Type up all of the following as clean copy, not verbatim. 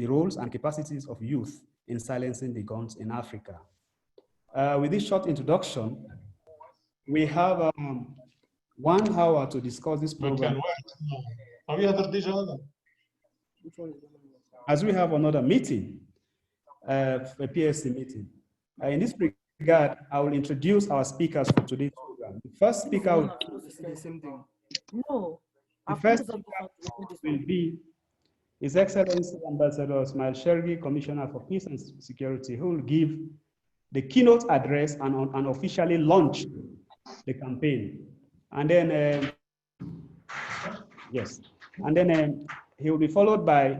the roles and capacities of youth in silencing the guns in Africa. With this short introduction, we have 1 hour to discuss this program. As we have another meeting, a PSC meeting. In this regard, I will introduce our speakers for today's program. The first speaker will be His Excellency Ambassador Ismail Shergi, Commissioner for Peace and Security, who will give the keynote address and officially launch the campaign. And then, he will be followed by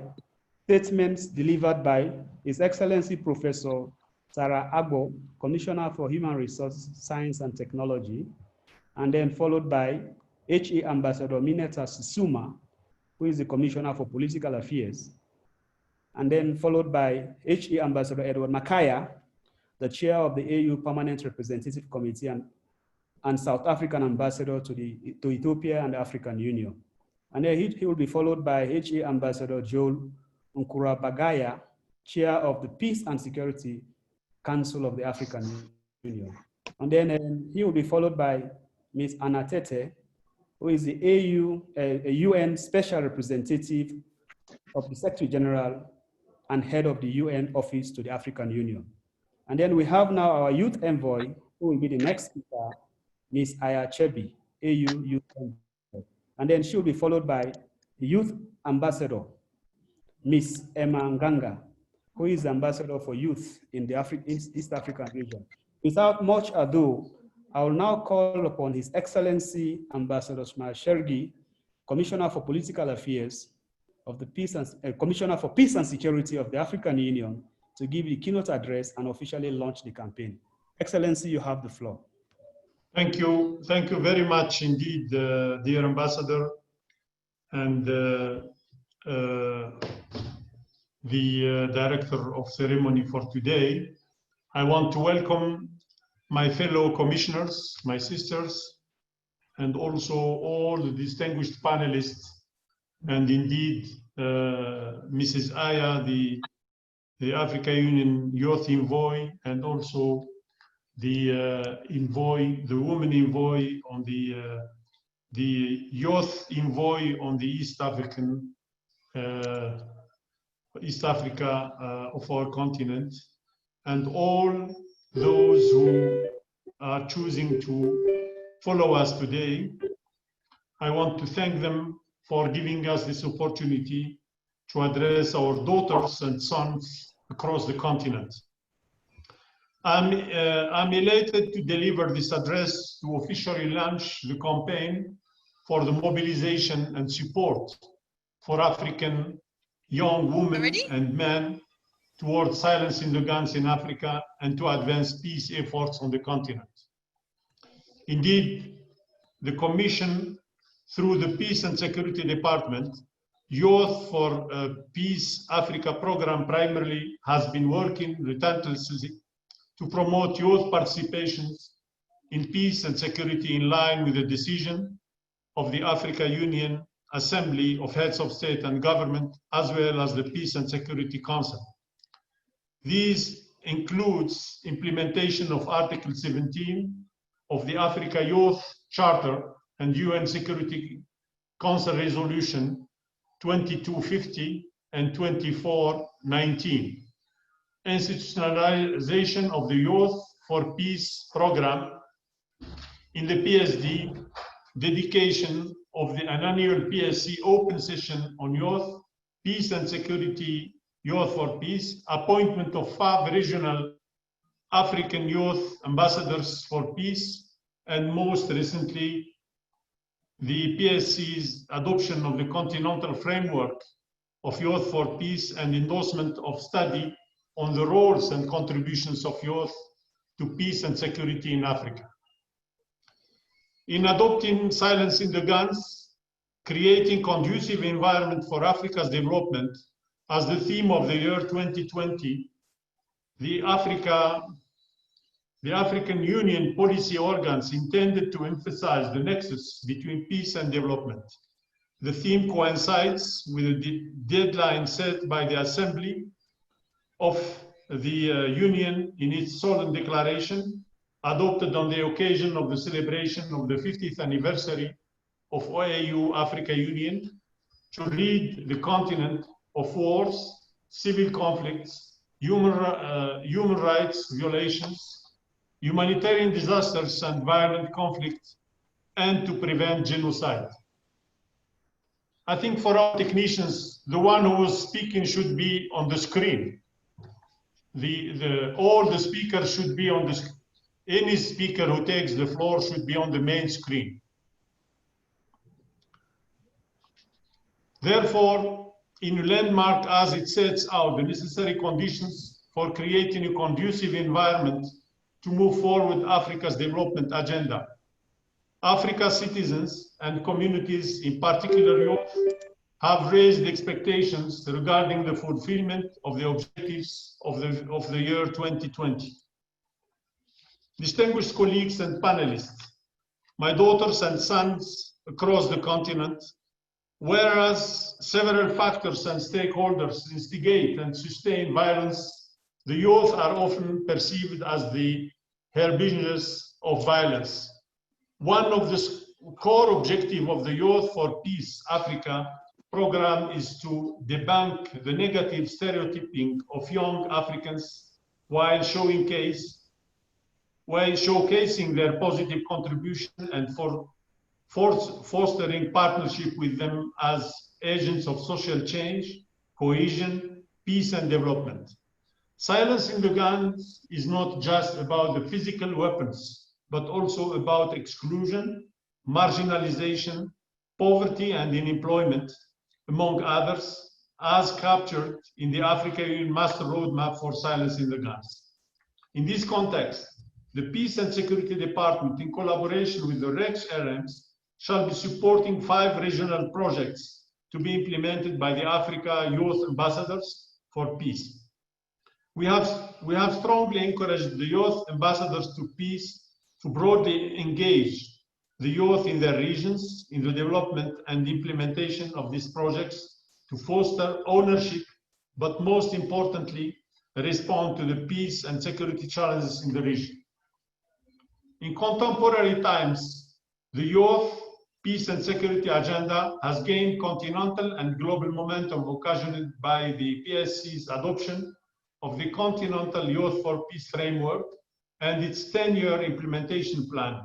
statements delivered by His Excellency Professor Sarah Agbo, Commissioner for Human Resources, Science and Technology, and then followed by HE Ambassador Mineta Sisuma, who is the Commissioner for Political Affairs, and then followed by HE Ambassador Edward Makaya, the Chair of the AU Permanent Representative Committee and South African Ambassador to Ethiopia and the African Union. And then he will be followed by HE Ambassador Joel Nkurabagaya, Chair of the Peace and Security Council of the African Union. And then he will be followed by Ms. Anna Tete, who is the a UN Special Representative of the Secretary General and head of the UN Office to the African Union. And then we have now our youth envoy, who will be the next speaker, Ms. Aya Chebi, AU Youth Envoy. And then she will be followed by the youth ambassador, Ms. Emma Nganga, who is the ambassador for youth in the East African region. Without much ado, I will now call upon His Excellency Ambassador Ismail Shergi, Commissioner for Political Affairs of the Commissioner for Peace and Security of the African Union, to give the keynote address and officially launch the campaign. Excellency, you have the floor. Thank you very much indeed, dear Ambassador, and the Director of Ceremony for today. I want to welcome my fellow commissioners, my sisters, and also all the distinguished panelists, and indeed Mrs. Aya, the Africa Union Youth Envoy, and also the envoy, the woman envoy on the youth envoy on the East Africa of our continent, and all those who are choosing to follow us today. I want to thank them for giving us this opportunity to address our daughters and sons across the continent. I'm elated to deliver this address to officially launch the campaign for the mobilization and support for African young women and men towards silencing the guns in Africa and to advance peace efforts on the continent. Indeed, the Commission, through the Peace and Security Department, Youth for Peace Africa program primarily has been working relentlessly to promote youth participation in peace and security in line with the decision of the Africa Union Assembly of Heads of State and Government, as well as the Peace and Security Council. These includes implementation of Article 17 of the Africa Youth Charter and UN Security Council Resolution 2250 and 2419. Institutionalization of the Youth for Peace program in the PSD, dedication of an annual PSC open session on youth, peace and security, Youth for Peace, appointment of 5 regional African youth ambassadors for peace, and most recently, the PSC's adoption of the continental framework of Youth for Peace and endorsement of study on the roles and contributions of youth to peace and security in Africa. In adopting silencing the guns, creating conducive environment for Africa's development as the theme of the year 2020, the African Union policy organs intended to emphasize the nexus between peace and development. The theme coincides with the deadline set by the Assembly of the Union in its solemn declaration adopted on the occasion of the celebration of the 50th anniversary of OAU Africa Union to rid the continent of wars, civil conflicts, human rights violations, humanitarian disasters and violent conflict, and to prevent genocide. I think for our technicians, the one who is speaking should be on the screen. All the speakers should be on the screen. Any speaker who takes the floor should be on the main screen. Therefore, in a landmark as it sets out the necessary conditions for creating a conducive environment to move forward Africa's development agenda, Africa's citizens and communities, in particular youth, have raised expectations regarding the fulfillment of the objectives of the year 2020. Distinguished colleagues and panelists, my daughters and sons across the continent, whereas several factors and stakeholders instigate and sustain violence, the youth are often perceived as the harbingers of violence. One of the core objectives of the Youth for Peace Africa program is to debunk the negative stereotyping of young Africans while showcasing their positive contribution and for fostering partnership with them as agents of social change, cohesion, peace, and development. Silencing the guns is not just about the physical weapons, but also about exclusion, marginalization, poverty, and unemployment, among others, as captured in the Africa Union Master Roadmap for Silencing the Guns. In this context, the Peace and Security Department, in collaboration with the Rex RMs, shall be supporting 5 regional projects to be implemented by the Africa Youth Ambassadors for Peace. We have strongly encouraged the youth ambassadors to peace to broadly engage the youth in their regions in the development and implementation of these projects to foster ownership, but most importantly, respond to the peace and security challenges in the region. In contemporary times, the youth, peace and security agenda has gained continental and global momentum occasioned by the PSC's adoption of the Continental Youth for Peace Framework and its 10-year implementation plan,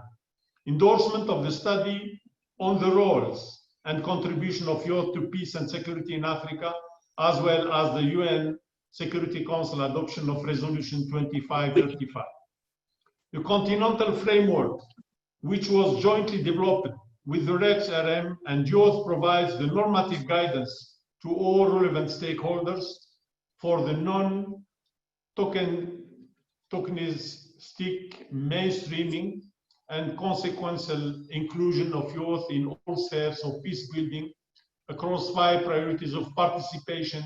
endorsement of the study on the roles and contribution of youth to peace and security in Africa, as well as the UN Security Council adoption of Resolution 2535. The Continental Framework, which was jointly developed with the Rex RM and youth, provides the normative guidance to all relevant stakeholders for the non-tokenistic mainstreaming and consequential inclusion of youth in all spheres of peace building across 5 priorities of participation,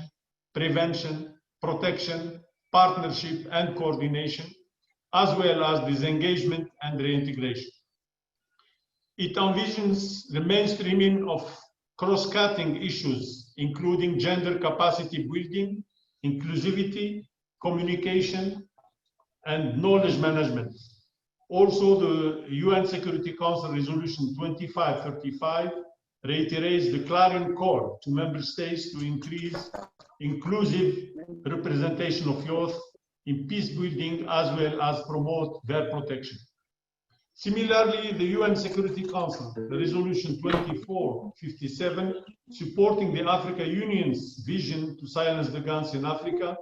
prevention, protection, partnership, and coordination, as well as disengagement and reintegration. It envisions the mainstreaming of cross-cutting issues, including gender capacity building, inclusivity, communication, and knowledge management. Also, the UN Security Council Resolution 2535 reiterates the clarion call to member states to increase inclusive representation of youth in peace building as well as promote their protection. Similarly, the UN Security Council, the Resolution 2457, supporting the Africa Union's vision to silence the guns in Africa,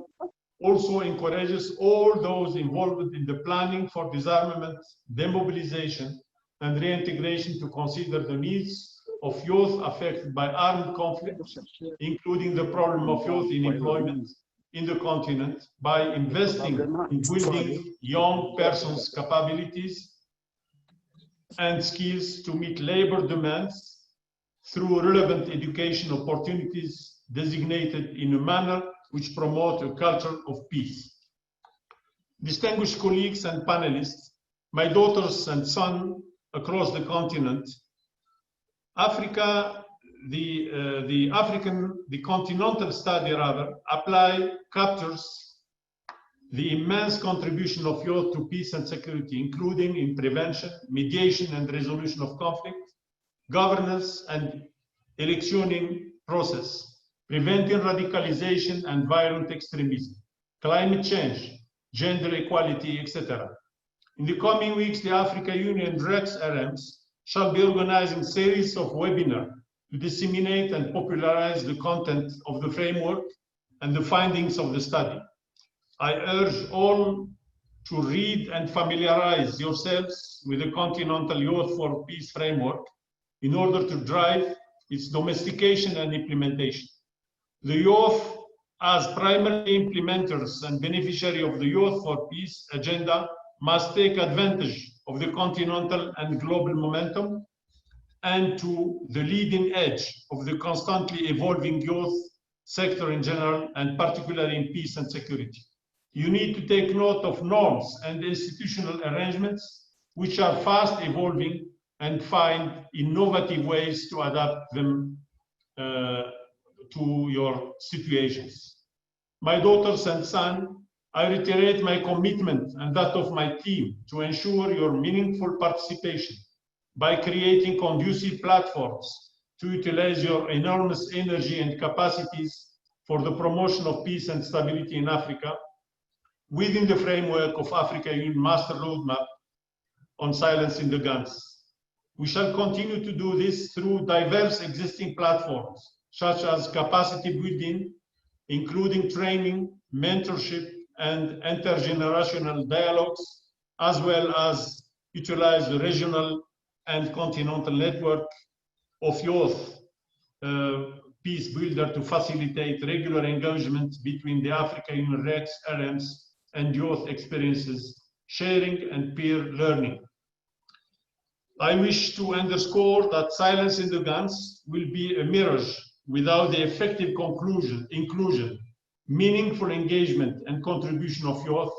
also encourages all those involved in the planning for disarmament, demobilization, and reintegration to consider the needs of youth affected by armed conflicts, including the problem of youth in employment in the continent, by investing in building young persons' capabilities and skills to meet labor demands through relevant education opportunities designated in a manner which promote a culture of peace. Distinguished colleagues and panelists, my daughters and sons across the continent, Africa the continental study rather, captures the immense contribution of youth to peace and security, including in prevention, mediation and resolution of conflict, governance and electioning process, preventing radicalization and violent extremism, climate change, gender equality, etc. In the coming weeks, the Africa Union REX-RMs shall be organizing series of webinars to disseminate and popularize the content of the framework and the findings of the study. I urge all to read and familiarize yourselves with the Continental Youth for Peace framework in order to drive its domestication and implementation. The youth, as primary implementers and beneficiary of the Youth for Peace agenda, must take advantage of the continental and global momentum and to the leading edge of the constantly evolving youth sector in general, and particularly in peace and security. You need to take note of norms and institutional arrangements which are fast evolving and find innovative ways to adapt them to your situations. My daughters and son, I reiterate my commitment and that of my team to ensure your meaningful participation by creating conducive platforms to utilize your enormous energy and capacities for the promotion of peace and stability in Africa within the framework of Africa Union Master Roadmap on silencing the guns. We shall continue to do this through diverse existing platforms, such as capacity building, including training, mentorship, and intergenerational dialogues, as well as utilize the regional and continental network of youth peace builder to facilitate regular engagement between the Africa Union REX, RMs, and youth experiences, sharing and peer learning. I wish to underscore that silencing the guns will be a mirage without the effective inclusion, meaningful engagement and contribution of youth,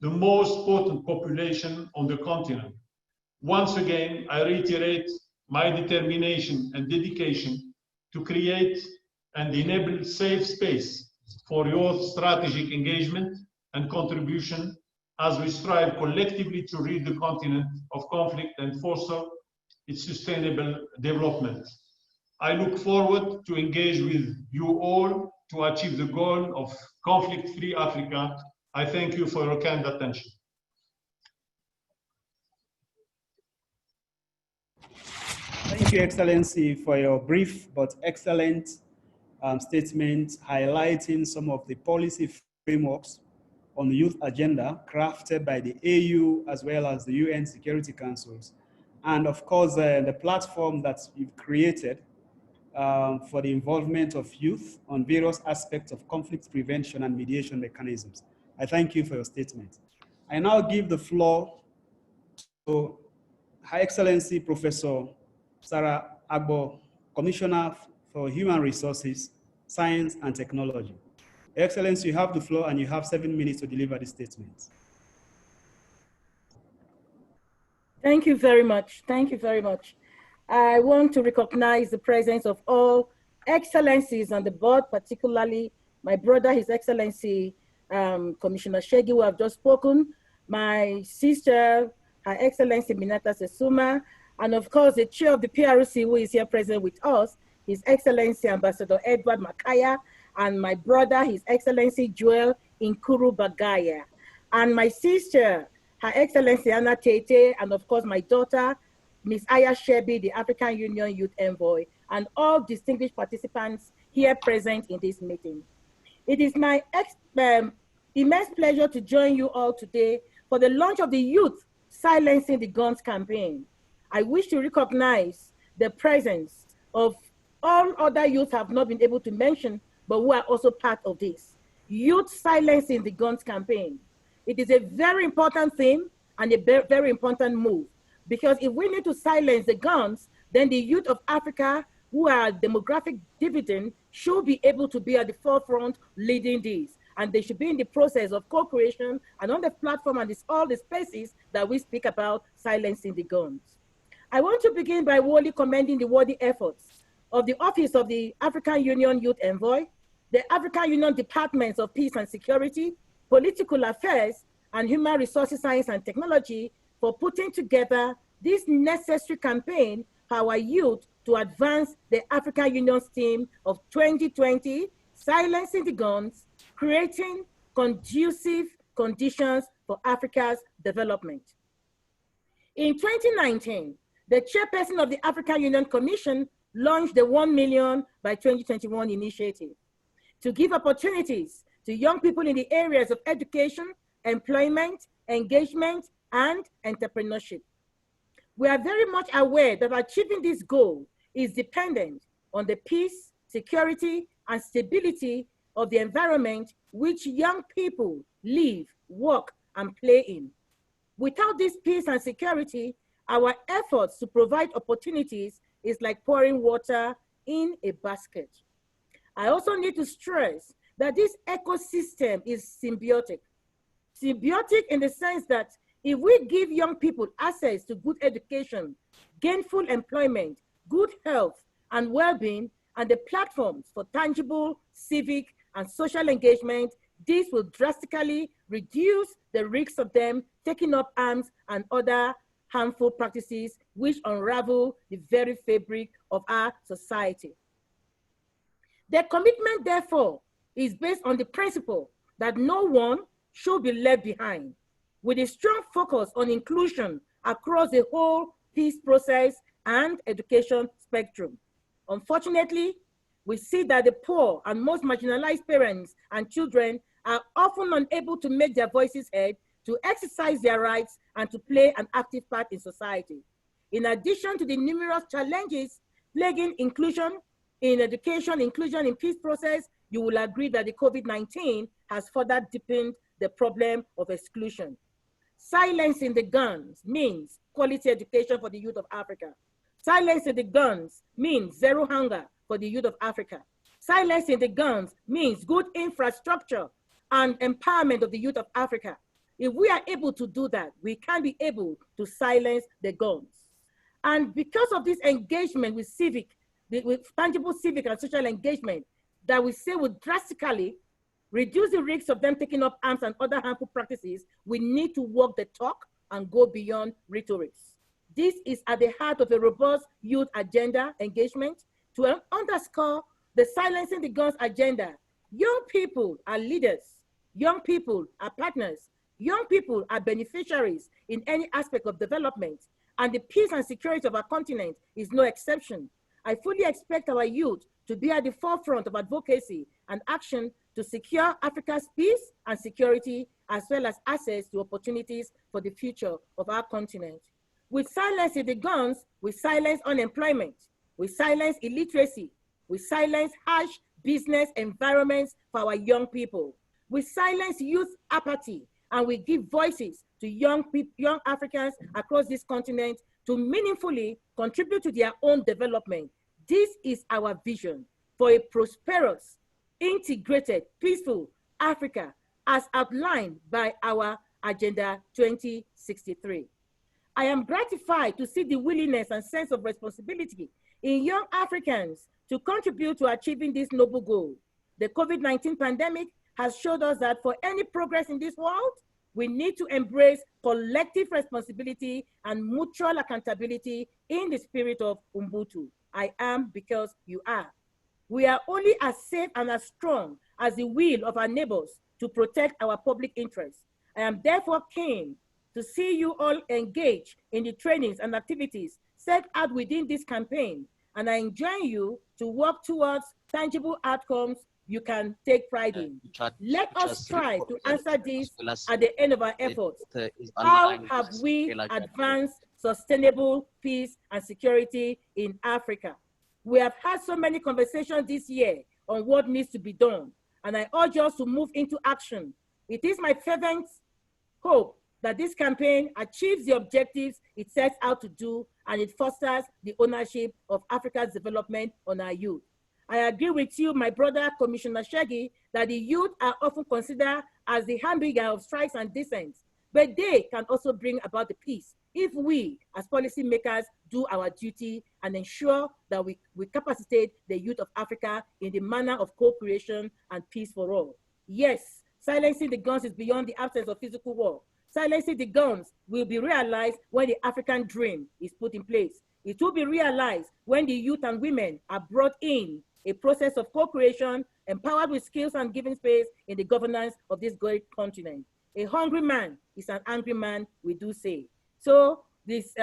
the most potent population on the continent. Once again, I reiterate my determination and dedication to create and enable safe space for youth strategic engagement and contribution as we strive collectively to rid the continent of conflict and foster its sustainable development. I look forward to engage with you all to achieve the goal of conflict-free Africa. I thank you for your kind attention. Thank you, Excellency, for your brief but excellent statement highlighting some of the policy frameworks on the youth agenda crafted by the AU as well as the UN Security Councils. And of course, the platform that you've created for the involvement of youth on various aspects of conflict prevention and mediation mechanisms. I thank you for your statement. I now give the floor to Her Excellency Professor Sarah Agbo, Commissioner for Human Resources, Science and Technology. Your Excellency, you have the floor and you have 7 minutes to deliver the statement. Thank you very much. Thank you very much. I want to recognize the presence of all excellencies on the board, particularly my brother, His Excellency Commissioner Shegi, who have just spoken, my sister, Her Excellency Minata Sesuma, and of course the chair of the PRC who is here present with us, His Excellency Ambassador Edward Makaya, and my brother, His Excellency Joel Inkuru Bagaya, and my sister, Her Excellency Anna Tete, and of course my daughter, Ms. Aya Shebi, the African Union Youth Envoy, and all distinguished participants here present in this meeting. It is my immense pleasure to join you all today for the launch of the Youth Silencing the Guns campaign. I wish to recognize the presence of all other youth have not been able to mention, but who are also part of this. Youth Silencing the Guns campaign. It is a very important theme and a very important move, because if we need to silence the guns, then the youth of Africa, who are demographic dividend, should be able to be at the forefront leading these. And they should be in the process of co-creation and on the platform and all the spaces that we speak about silencing the guns. I want to begin by warmly commending the worthy efforts of the Office of the African Union Youth Envoy, the African Union Departments of Peace and Security, Political Affairs, and Human Resources Science and Technology for putting together this necessary campaign for our youth to advance the African Union's theme of 2020, silencing the guns, creating conducive conditions for Africa's development. In 2019, the chairperson of the African Union Commission launched the 1 Million by 2021 initiative to give opportunities to young people in the areas of education, employment, engagement, and entrepreneurship. We are very much aware that achieving this goal is dependent on the peace, security, and stability of the environment which young people live, work, and play in. Without this peace and security, our efforts to provide opportunities is like pouring water in a basket. I also need to stress that this ecosystem is symbiotic. Symbiotic in the sense that if we give young people access to good education, gainful employment, good health and well-being, and the platforms for tangible civic and social engagement, this will drastically reduce the risks of them taking up arms and other harmful practices which unravel the very fabric of our society. The commitment, therefore, is based on the principle that no one should be left behind, with a strong focus on inclusion across the whole peace process and education spectrum. Unfortunately, we see that the poor and most marginalized parents and children are often unable to make their voices heard, to exercise their rights, and to play an active part in society. In addition to the numerous challenges plaguing inclusion in education, inclusion in peace process, you will agree that the COVID-19 has further deepened the problem of exclusion. Silencing the guns means quality education for the youth of Africa. Silencing the guns means zero hunger for the youth of Africa. Silencing the guns means good infrastructure and empowerment of the youth of Africa. If we are able to do that, we can be able to silence the guns. And because of this engagement with tangible civic and social engagement that we say would drastically reduce the risks of them taking up arms and other harmful practices, we need to walk the talk and go beyond rhetorics. This is at the heart of a robust youth agenda engagement to underscore the silencing the guns agenda. Young people are leaders. Young people are partners. Young people are beneficiaries in any aspect of development, and the peace and security of our continent is no exception. I fully expect our youth to be at the forefront of advocacy and action to secure Africa's peace and security, as well as access to opportunities for the future of our continent. With silencing the guns, we silence unemployment, we silence illiteracy, we silence harsh business environments for our young people. We silence youth apathy, and we give voices to young Africans across this continent to meaningfully contribute to their own development. This is our vision for a prosperous, integrated, peaceful Africa as outlined by our Agenda 2063. I am gratified to see the willingness and sense of responsibility in young Africans to contribute to achieving this noble goal. The COVID-19 pandemic has showed us that for any progress in this world, we need to embrace collective responsibility and mutual accountability in the spirit of Ubuntu. I am because you are. We are only as safe and as strong as the will of our neighbors to protect our public interests. I am therefore keen to see you all engage in the trainings and activities set out within this campaign, and I enjoin you to work towards tangible outcomes you can take pride in. Let us strive to answer this at the end of our efforts. How have we advanced sustainable peace and security in Africa? We have had so many conversations this year on what needs to be done, and I urge us to move into action. It is my fervent hope that this campaign achieves the objectives it sets out to do, and it fosters the ownership of Africa's development on our youth. I agree with you, my brother, Commissioner Shaggy, that the youth are often considered as the hamburger of strikes and dissents, but they can also bring about the peace if we, as policymakers, do our duty and ensure that we capacitate the youth of Africa in the manner of co-creation and peace for all. Yes, silencing the guns is beyond the absence of physical war. Silencing the guns will be realized when the African dream is put in place. It will be realized when the youth and women are brought in a process of co-creation, empowered with skills and given space in the governance of this great continent. A hungry man is an angry man, we do say. So this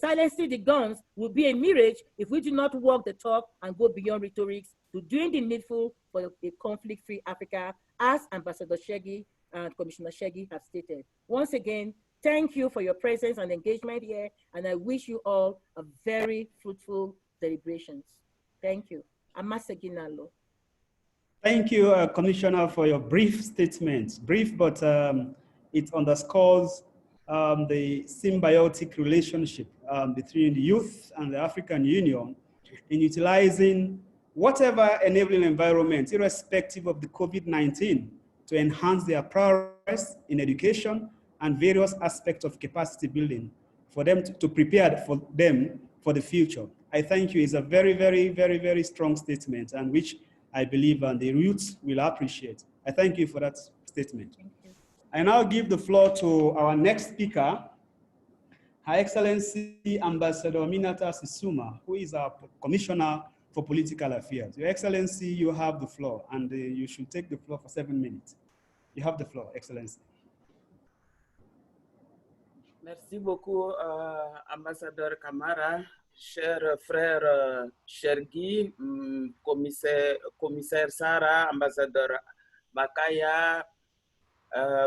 silencing the guns will be a mirage if we do not walk the talk and go beyond rhetorics to doing the needful for a conflict-free Africa, as Ambassador Shegi and Commissioner Shegi have stated. Once again, thank you for your presence and engagement here, and I wish you all a very fruitful deliberations. Thank you. Amaseginalo. Thank you, Commissioner, for your brief statement. Brief, but it underscores the symbiotic relationship between the youth and the African Union in utilizing whatever enabling environment, irrespective of the COVID-19, to enhance their prowess in education and various aspects of capacity building for them to prepare for them for the future. I thank you. It's a very, very, very, very strong statement, and which I believe the youth will appreciate. I thank you for that statement. I now give the floor to our next speaker, Her Excellency Ambassador Minata Sisuma, who is our Commissioner for Political Affairs. Your Excellency, you have the floor, and you should take the floor for 7 minutes. You have the floor, Excellency. Merci beaucoup, Ambassadeur Camara, cher frère Chergui, commissaire Sarah, Ambassadeur Makaya,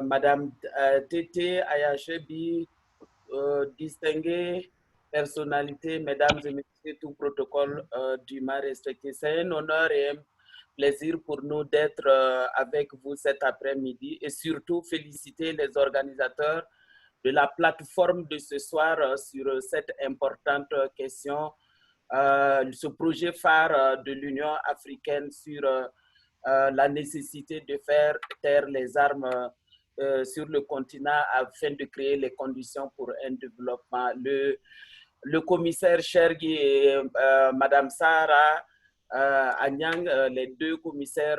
Madame Tété Ayachebi, distinguées personnalités, Mesdames et Messieurs, tout protocole dûment respecté. C'est un honneur et un plaisir pour nous d'être avec vous cet après-midi et surtout féliciter les organisateurs de la plateforme de ce soir sur cette importante question, ce projet phare de l'Union africaine sur la nécessité de faire taire les armes sur le continent afin de créer les conditions pour un développement. Le commissaire Chergui et Madame Sarah Anyang, les deux commissaires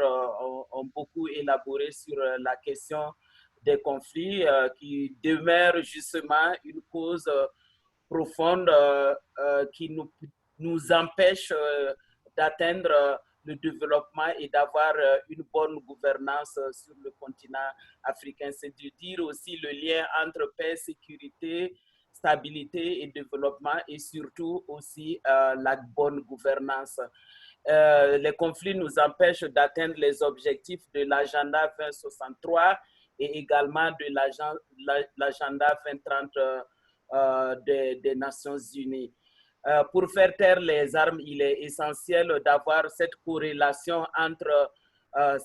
ont beaucoup élaboré sur la question des conflits qui demeurent justement une cause profonde qui nous empêche d'atteindre le développement et d'avoir une bonne gouvernance sur le continent africain. C'est de dire aussi le lien entre paix, sécurité, stabilité et développement et surtout aussi la bonne gouvernance. Les conflits nous empêchent d'atteindre les objectifs de l'agenda 2063 et également de l'agenda 2030 des Nations Unies. Pour faire taire les armes, il est essentiel d'avoir cette corrélation entre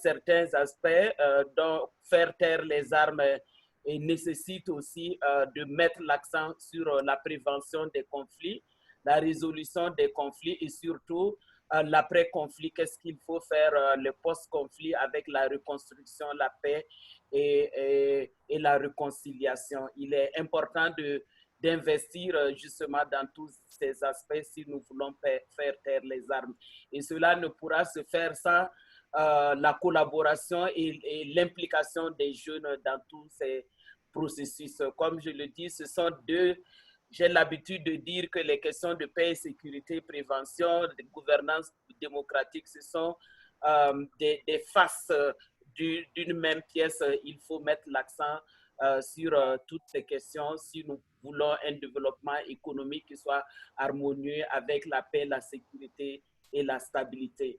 certains aspects, dont faire taire les armes et nécessite aussi de mettre l'accent sur la prévention des conflits, la résolution des conflits et surtout l'après-conflit. Qu'est-ce qu'il faut faire, le post-conflit avec la reconstruction, la paix et la réconciliation. Il est important d'investir justement dans tous ces aspects si nous voulons faire taire les armes. Et cela ne pourra se faire sans la collaboration et l'implication des jeunes dans tous ces processus. Comme je le dis, ce sont j'ai l'habitude de dire que les questions de paix, sécurité, prévention, de gouvernance démocratique, ce sont des faces d'une même pièce. Il faut mettre l'accent sur toutes ces questions si nous voulons un développement économique qui soit harmonieux avec la paix, la sécurité et la stabilité.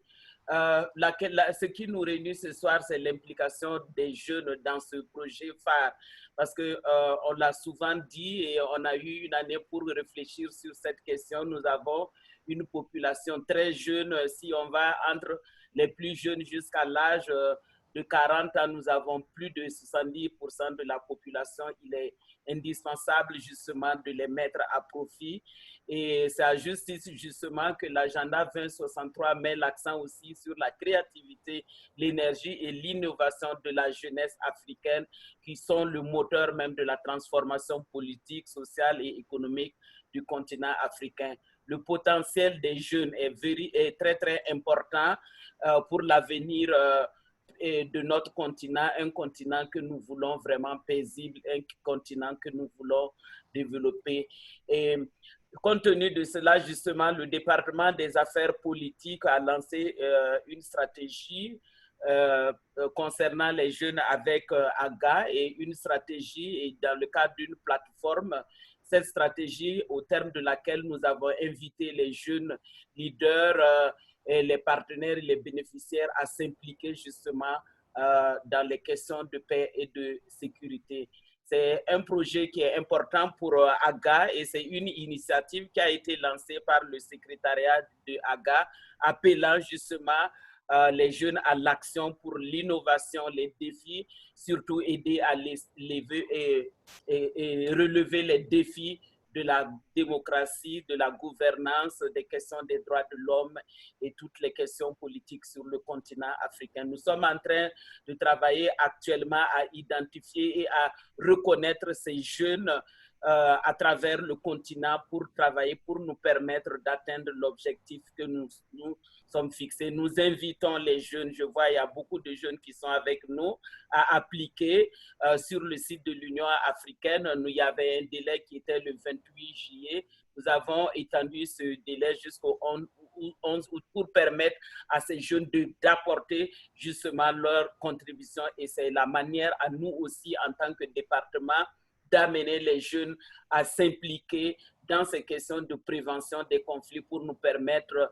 Ce qui nous réunit ce soir, c'est l'implication des jeunes dans ce projet phare. Parce qu'on l'a souvent dit et on a eu une année pour réfléchir sur cette question. Nous avons une population très jeune. Si on va entre les plus jeunes jusqu'à l'âge de 40 ans, nous avons plus de 70% de la population. Il est indispensable justement de les mettre à profit. Et c'est à juste titre justement que l'agenda 2063 met l'accent aussi sur la créativité, l'énergie et l'innovation de la jeunesse africaine qui sont le moteur même de la transformation politique, sociale et économique du continent africain. Le potentiel des jeunes est très, très important pour l'avenir de notre continent, un continent que nous voulons vraiment paisible, un continent que nous voulons développer. Et compte tenu de cela, justement, le département des affaires politiques a lancé une stratégie concernant les jeunes avec AGA et une stratégie dans le cadre d'une plateforme. Cette stratégie, au terme de laquelle nous avons invité les jeunes leaders et les partenaires et les bénéficiaires à s'impliquer justement dans les questions de paix et de sécurité. C'est un projet qui est important pour AGA et c'est une initiative qui a été lancée par le secrétariat de AGA, appelant justement les jeunes à l'action pour l'innovation, les défis, surtout aider à lever et relever les défis de la démocratie, de la gouvernance, des questions des droits de l'homme et toutes les questions politiques sur le continent africain. Nous sommes en train de travailler actuellement à identifier et à reconnaître ces jeunes à travers le continent pour travailler, pour nous permettre d'atteindre l'objectif que nous sommes fixés. Nous invitons les jeunes, je vois il y a beaucoup de jeunes qui sont avec nous, à appliquer sur le site de l'Union africaine. Il y avait un délai qui était le 28 juillet. Nous avons étendu ce délai jusqu'au 11 août pour permettre à ces jeunes d'apporter justement leur contribution. Et c'est la manière à nous aussi, en tant que département, d'amener les jeunes à s'impliquer dans ces questions de prévention des conflits pour nous permettre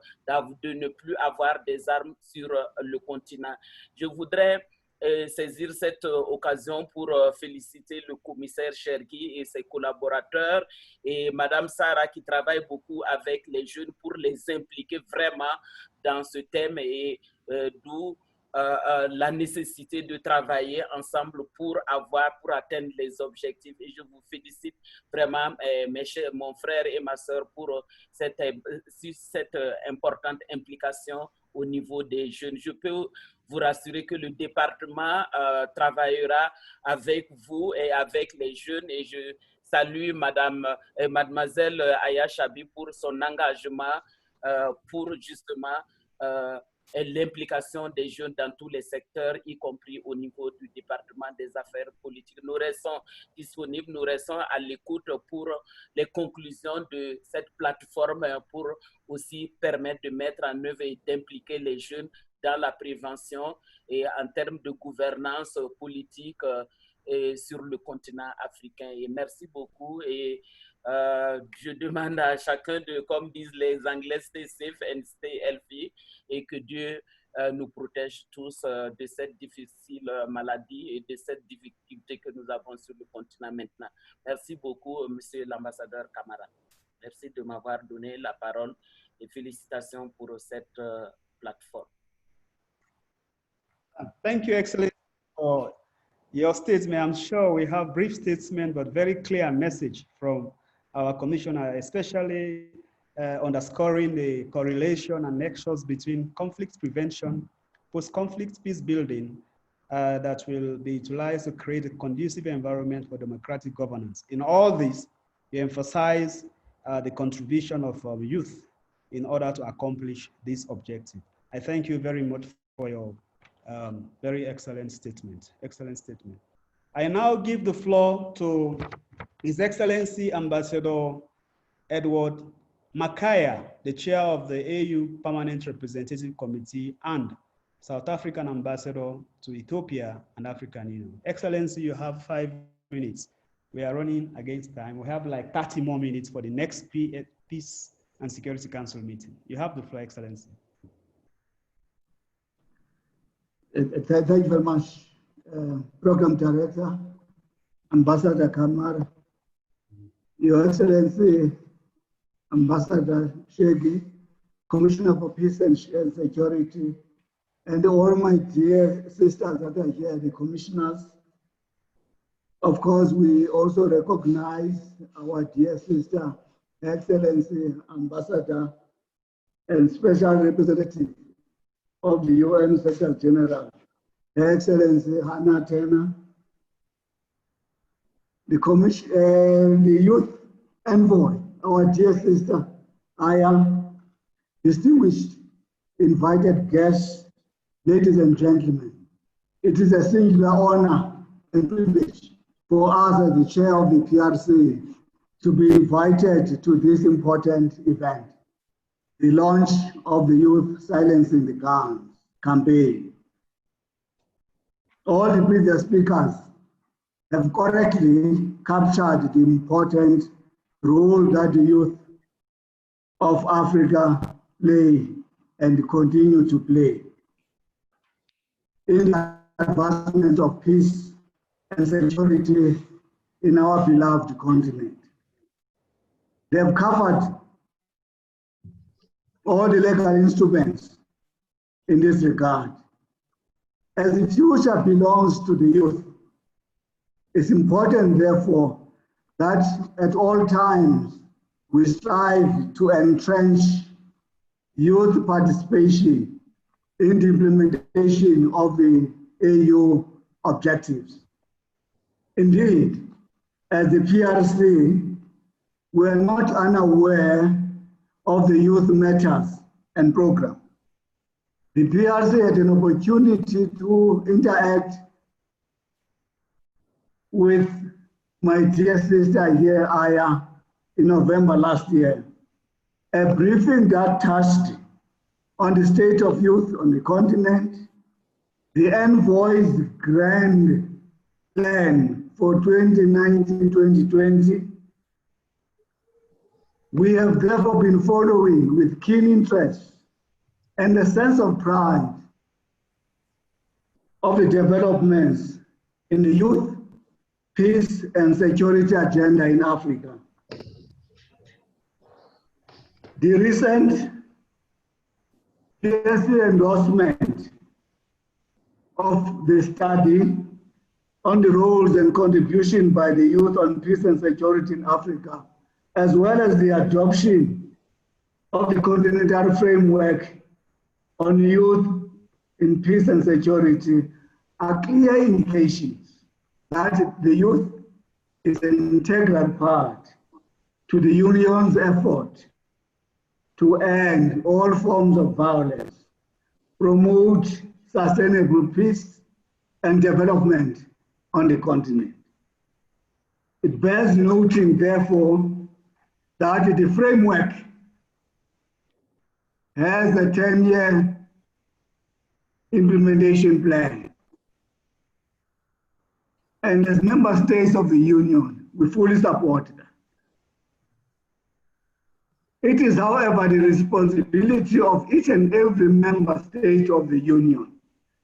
de ne plus avoir des armes sur le continent. Je voudrais saisir cette occasion pour féliciter le commissaire Chergui et ses collaborateurs et Madame Sarah qui travaille beaucoup avec les jeunes pour les impliquer vraiment dans ce thème et d'où la nécessité de travailler ensemble pour atteindre les objectifs. Et je vous félicite vraiment, mon frère et ma soeur, pour cette importante implication au niveau des jeunes. Je peux vous rassurer que le département travaillera avec vous et avec les jeunes et je salue mademoiselle Aya Chabi pour son engagement pour justement l'implication des jeunes dans tous les secteurs, y compris au niveau du département des affaires politiques. Nous restons disponibles, nous restons à l'écoute pour les conclusions de cette plateforme pour aussi permettre de mettre en œuvre et d'impliquer les jeunes dans la prévention et en termes de gouvernance politique sur le continent africain. Et merci beaucoup et je demande à chacun de, comme disent les Anglais, stay safe and stay healthy et que Dieu nous protège tous de cette difficile maladie et de cette difficulté que nous avons sur le continent maintenant. Merci beaucoup, Monsieur l'ambassadeur Camara. Merci de m'avoir donné la parole et félicitations pour cette plateforme. Thank you, Excellency, for your statement. I'm sure we have brief statement, but very clear message from our commissioner, especially underscoring the correlation and nexus between conflict prevention, post-conflict peace building that will be utilized to create a conducive environment for democratic governance. In all this, we emphasize the contribution of youth in order to accomplish this objective. I thank you very much for your very excellent statement. Excellent statement. I now give the floor to His Excellency Ambassador Edward Makaya, the chair of the AU Permanent Representative Committee and South African Ambassador to Ethiopia and African Union. Excellency, you have 5 minutes. We are running against time. We have like 30 more minutes for the next Peace and Security Council meeting. You have the floor, Excellency. Thank you very much, Program Director, Ambassador Kamara, Your Excellency, Ambassador Shegi, Commissioner for Peace and Security, and all my dear sisters that are here, the commissioners. Of course, we also recognize our dear sister, Excellency, Ambassador, and Special Representative of the UN Secretary General, Her Excellency Hannah Turner, the youth envoy our dear sister, Aya, distinguished invited guests, ladies and gentlemen, it is a singular honor and privilege for us as the chair of the PRC to be invited to this important event, the launch of the Youth Silencing the Guns campaign. All the previous speakers have correctly captured the important role that the youth of Africa play and continue to play in the advancement of peace and security in our beloved continent. They have covered all the legal instruments in this regard. As the future belongs to the youth, it's important, therefore, that at all times we strive to entrench youth participation in the implementation of the AU objectives. Indeed, as the PRC, we are not unaware of the youth matters and program. The PRC had an opportunity to interact with my dear sister here, Aya, in November last year. A briefing that touched on the state of youth on the continent, the envoy's grand plan for 2019-2020. We have therefore been following with keen interest and a sense of pride of the developments in the youth, peace and security agenda in Africa. The recent PSC endorsement of the study on the roles and contribution by the youth on peace and security in Africa, as well as the adoption of the continental framework on youth in peace and security, are clear indications that the youth is an integral part to the Union's effort to end all forms of violence, promote sustainable peace and development on the continent. It bears noting, therefore, that the framework has a 10-year implementation plan. And as member states of the Union, we fully support that. It is, however, the responsibility of each and every member state of the Union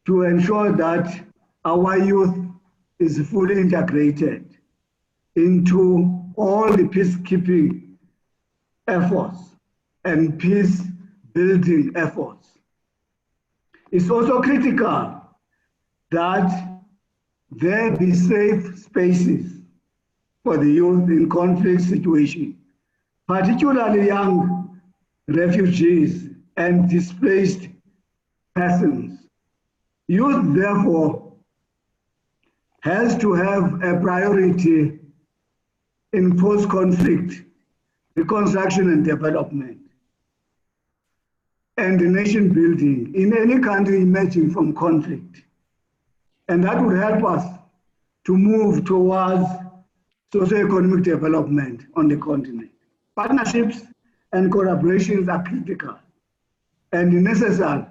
to ensure that our youth is fully integrated into all the peacekeeping efforts and peace-building efforts. It's also critical that there be safe spaces for the youth in conflict situations, particularly young refugees and displaced persons. Youth, therefore, has to have a priority in post-conflict reconstruction and development and nation building in any country emerging from conflict. And that would help us to move towards socio-economic development on the continent. Partnerships and collaborations are critical and necessary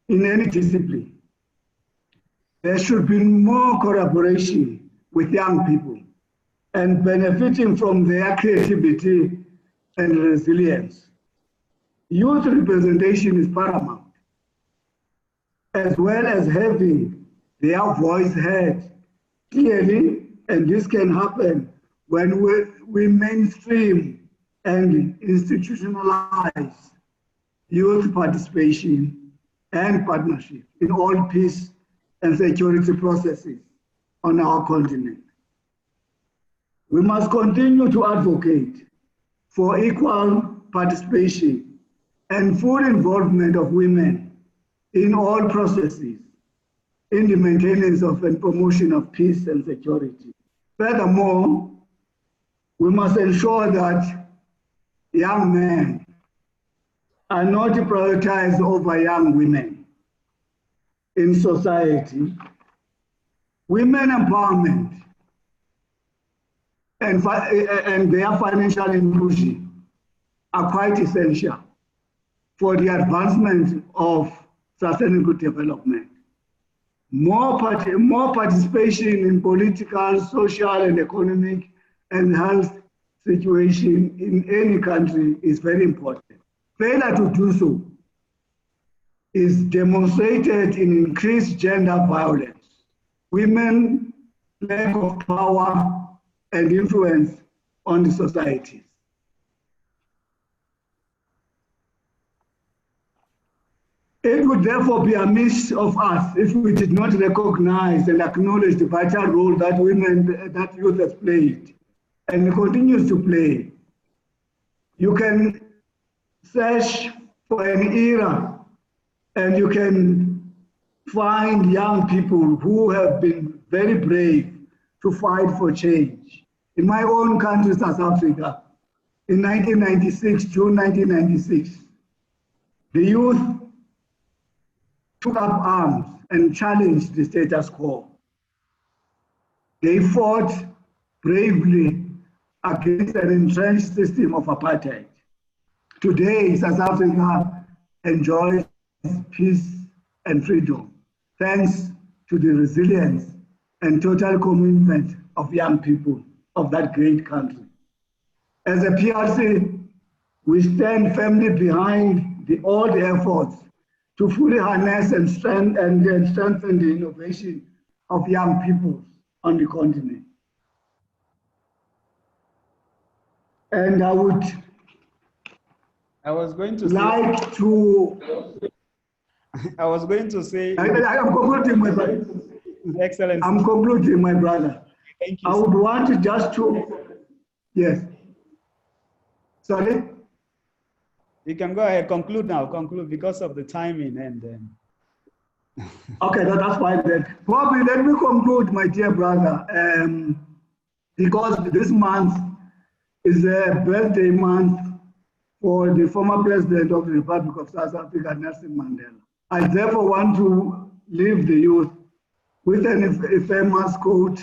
in any discipline. There should be more collaboration with young people and benefiting from their creativity and resilience. Youth representation is paramount, as well as having their voice heard clearly, and this can happen when we mainstream and institutionalize youth participation and partnership in all peace and security processes on our continent. We must continue to advocate for equal participation and full involvement of women in all processes in the maintenance of and promotion of peace and security. Furthermore, we must ensure that young men are not prioritized over young women in society, women empowerment and their financial inclusion are quite essential for the advancement of sustainable development. More participation in political, social, and economic and health situation in any country is very important. Failure to do so is demonstrated in increased gender violence, women's lack of power and influence on the societies. It would therefore be amiss of us if we did not recognize and acknowledge the vital role that youth has played and continues to play. You can search for an era and you can find young people who have been very brave to fight for change. In my own country, South Africa, in 1996, June 1996, the youth took up arms and challenged the status quo. They fought bravely against an entrenched system of apartheid. Today, South Africa enjoys peace and freedom, thanks to the resilience and total commitment of young people of that great country. As a PRC, we stand firmly behind all the efforts to fully harness and strengthen the innovation of young people on the continent. And I was going to say, I'm concluding, my brother. Excellent. I'm concluding, my brother. Thank you. I would want to just to, yes. Sorry? You can go ahead, conclude now, conclude because of the timing and then. Okay, that's fine then. Probably let me conclude, my dear brother, because this month is a birthday month for the former president of the Republic of South Africa, Nelson Mandela. I therefore want to leave the youth with a famous quote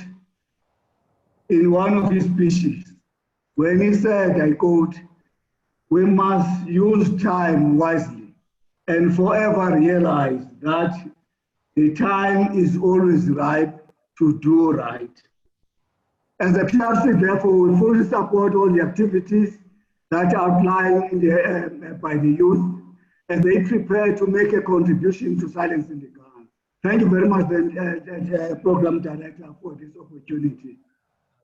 in one of his speeches, when he said, I quote, "We must use time wisely and forever realize that the time is always ripe to do right." As a PRC, therefore, we fully support all the activities that are outlined by the youth as they prepare to make a contribution to silencing the gun. Thank you very much, the Program Director, for this opportunity.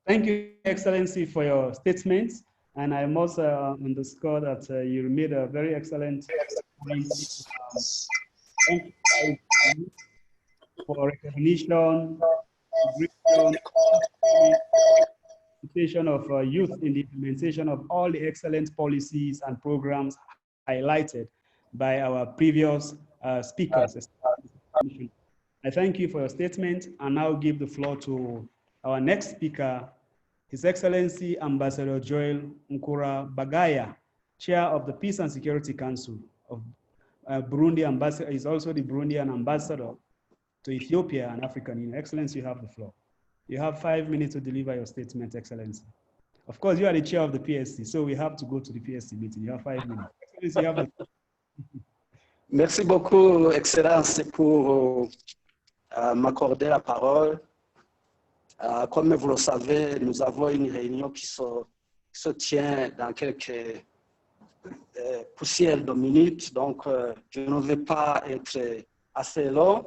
Thank you, Excellency, for your statements. And I must underscore that you made a very excellent point. Thank you for recognition, participation of youth in the implementation of all the excellent policies and programs highlighted by our previous speakers. I thank you for your statement and now give the floor to our next speaker, His Excellency Ambassador Joel Nkura Bagaya, Chair of the Peace and Security Council of Burundi. Ambassador is also the Burundian ambassador to Ethiopia and African Union. Excellency, you have the floor. You have 5 minutes to deliver your statement, Excellency. Of course, you are the chair of the PSC, so we have to go to the PSC meeting. You have 5 minutes. Excellency, you have the floor. Merci beaucoup, Excellence, pour m'accorder la parole. Comme vous le savez, nous avons une réunion qui se tient dans quelques poussières de minutes, donc je ne vais pas être assez long.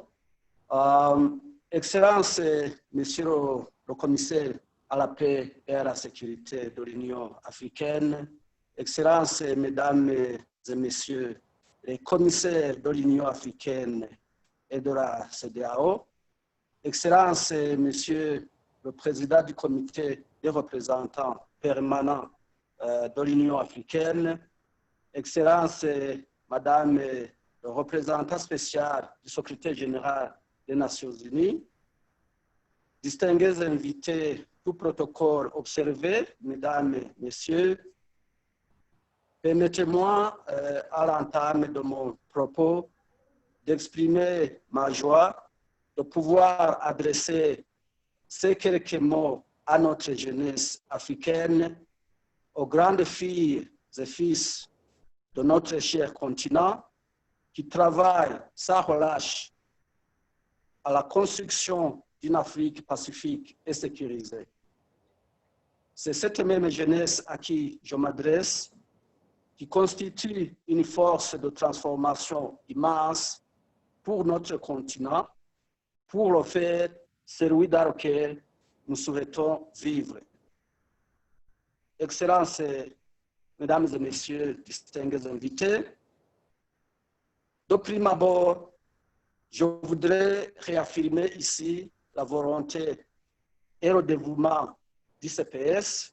Excellence, Monsieur le Commissaire à la paix et à la sécurité de l'Union africaine, Excellence, Mesdames et Messieurs les commissaires de l'Union africaine et de la CEDEAO, Excellence, Monsieur le Président du Comité des représentants permanents de l'Union africaine, Excellence, Madame le représentant spécial du secrétaire général des Nations Unies, distingués invités, tout protocole observé, Mesdames et Messieurs, Permettez-moi, à l'entame de mon propos, d'exprimer ma joie de pouvoir adresser ces quelques mots à notre jeunesse africaine, aux grandes filles et fils de notre cher continent qui travaillent sans relâche à la construction d'une Afrique pacifique et sécurisée. C'est cette même jeunesse à qui je m'adresse qui constitue une force de transformation immense pour notre continent, pour le faire celui dans lequel nous souhaitons vivre. Excellences, Mesdames et Messieurs, distingués invités, de prime abord, je voudrais réaffirmer ici la volonté et le dévouement du CPS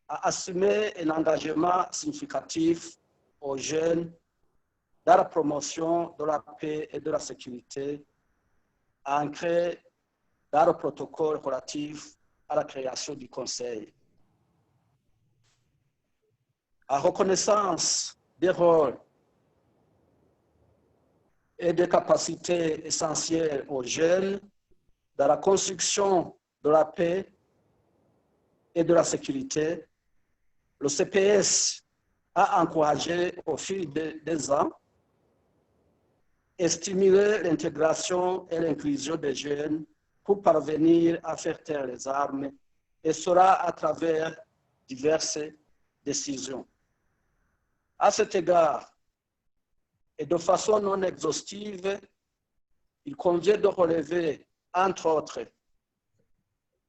à assumer un engagement significatif aux jeunes dans la promotion de la paix et de la sécurité, ancré dans le protocole relatif à la création du Conseil. À reconnaissance des rôles et des capacités essentielles aux jeunes dans la construction de la paix et de la sécurité, le CPS a encouragé au fil des ans et stimulé l'intégration et l'inclusion des jeunes pour parvenir à faire taire les armes, et cela à travers diverses décisions. À cet égard, et de façon non exhaustive, il convient de relever, entre autres,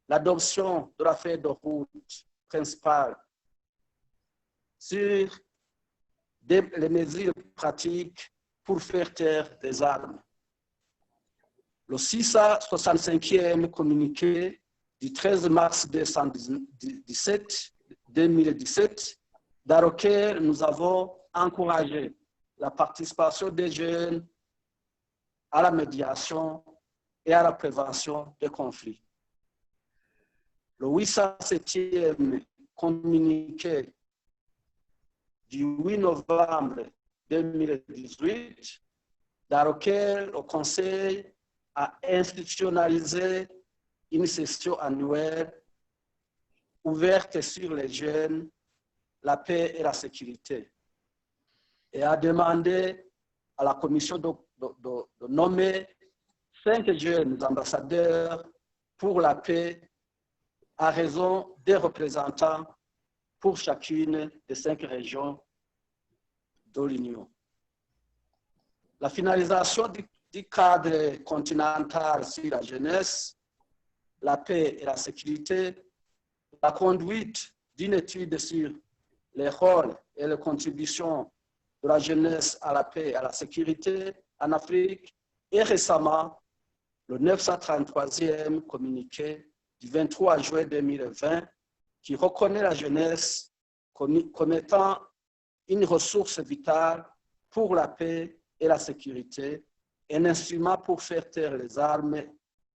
l'adoption de la feuille de route principale sur les mesures pratiques pour faire taire les armes. Le 665e communiqué du 13 mars 2017, dans lequel nous avons encouragé la participation des jeunes à la médiation et à la prévention des conflits. Le 807e communiqué du 8 novembre 2018, dans lequel le Conseil a institutionnalisé une session annuelle ouverte sur les jeunes, la paix et la sécurité, et a demandé à la Commission de nommer 5 jeunes ambassadeurs pour la paix à raison des représentants pour chacune des 5 régions de l'Union. La finalisation du cadre continental sur la jeunesse, la paix et la sécurité, la conduite d'une étude sur les rôles et les contributions de la jeunesse à la paix et à la sécurité en Afrique, et récemment, le 933e communiqué du 23 juin 2020 qui reconnaît la jeunesse comme étant une ressource vitale pour la paix et la sécurité, un instrument pour faire taire les armes,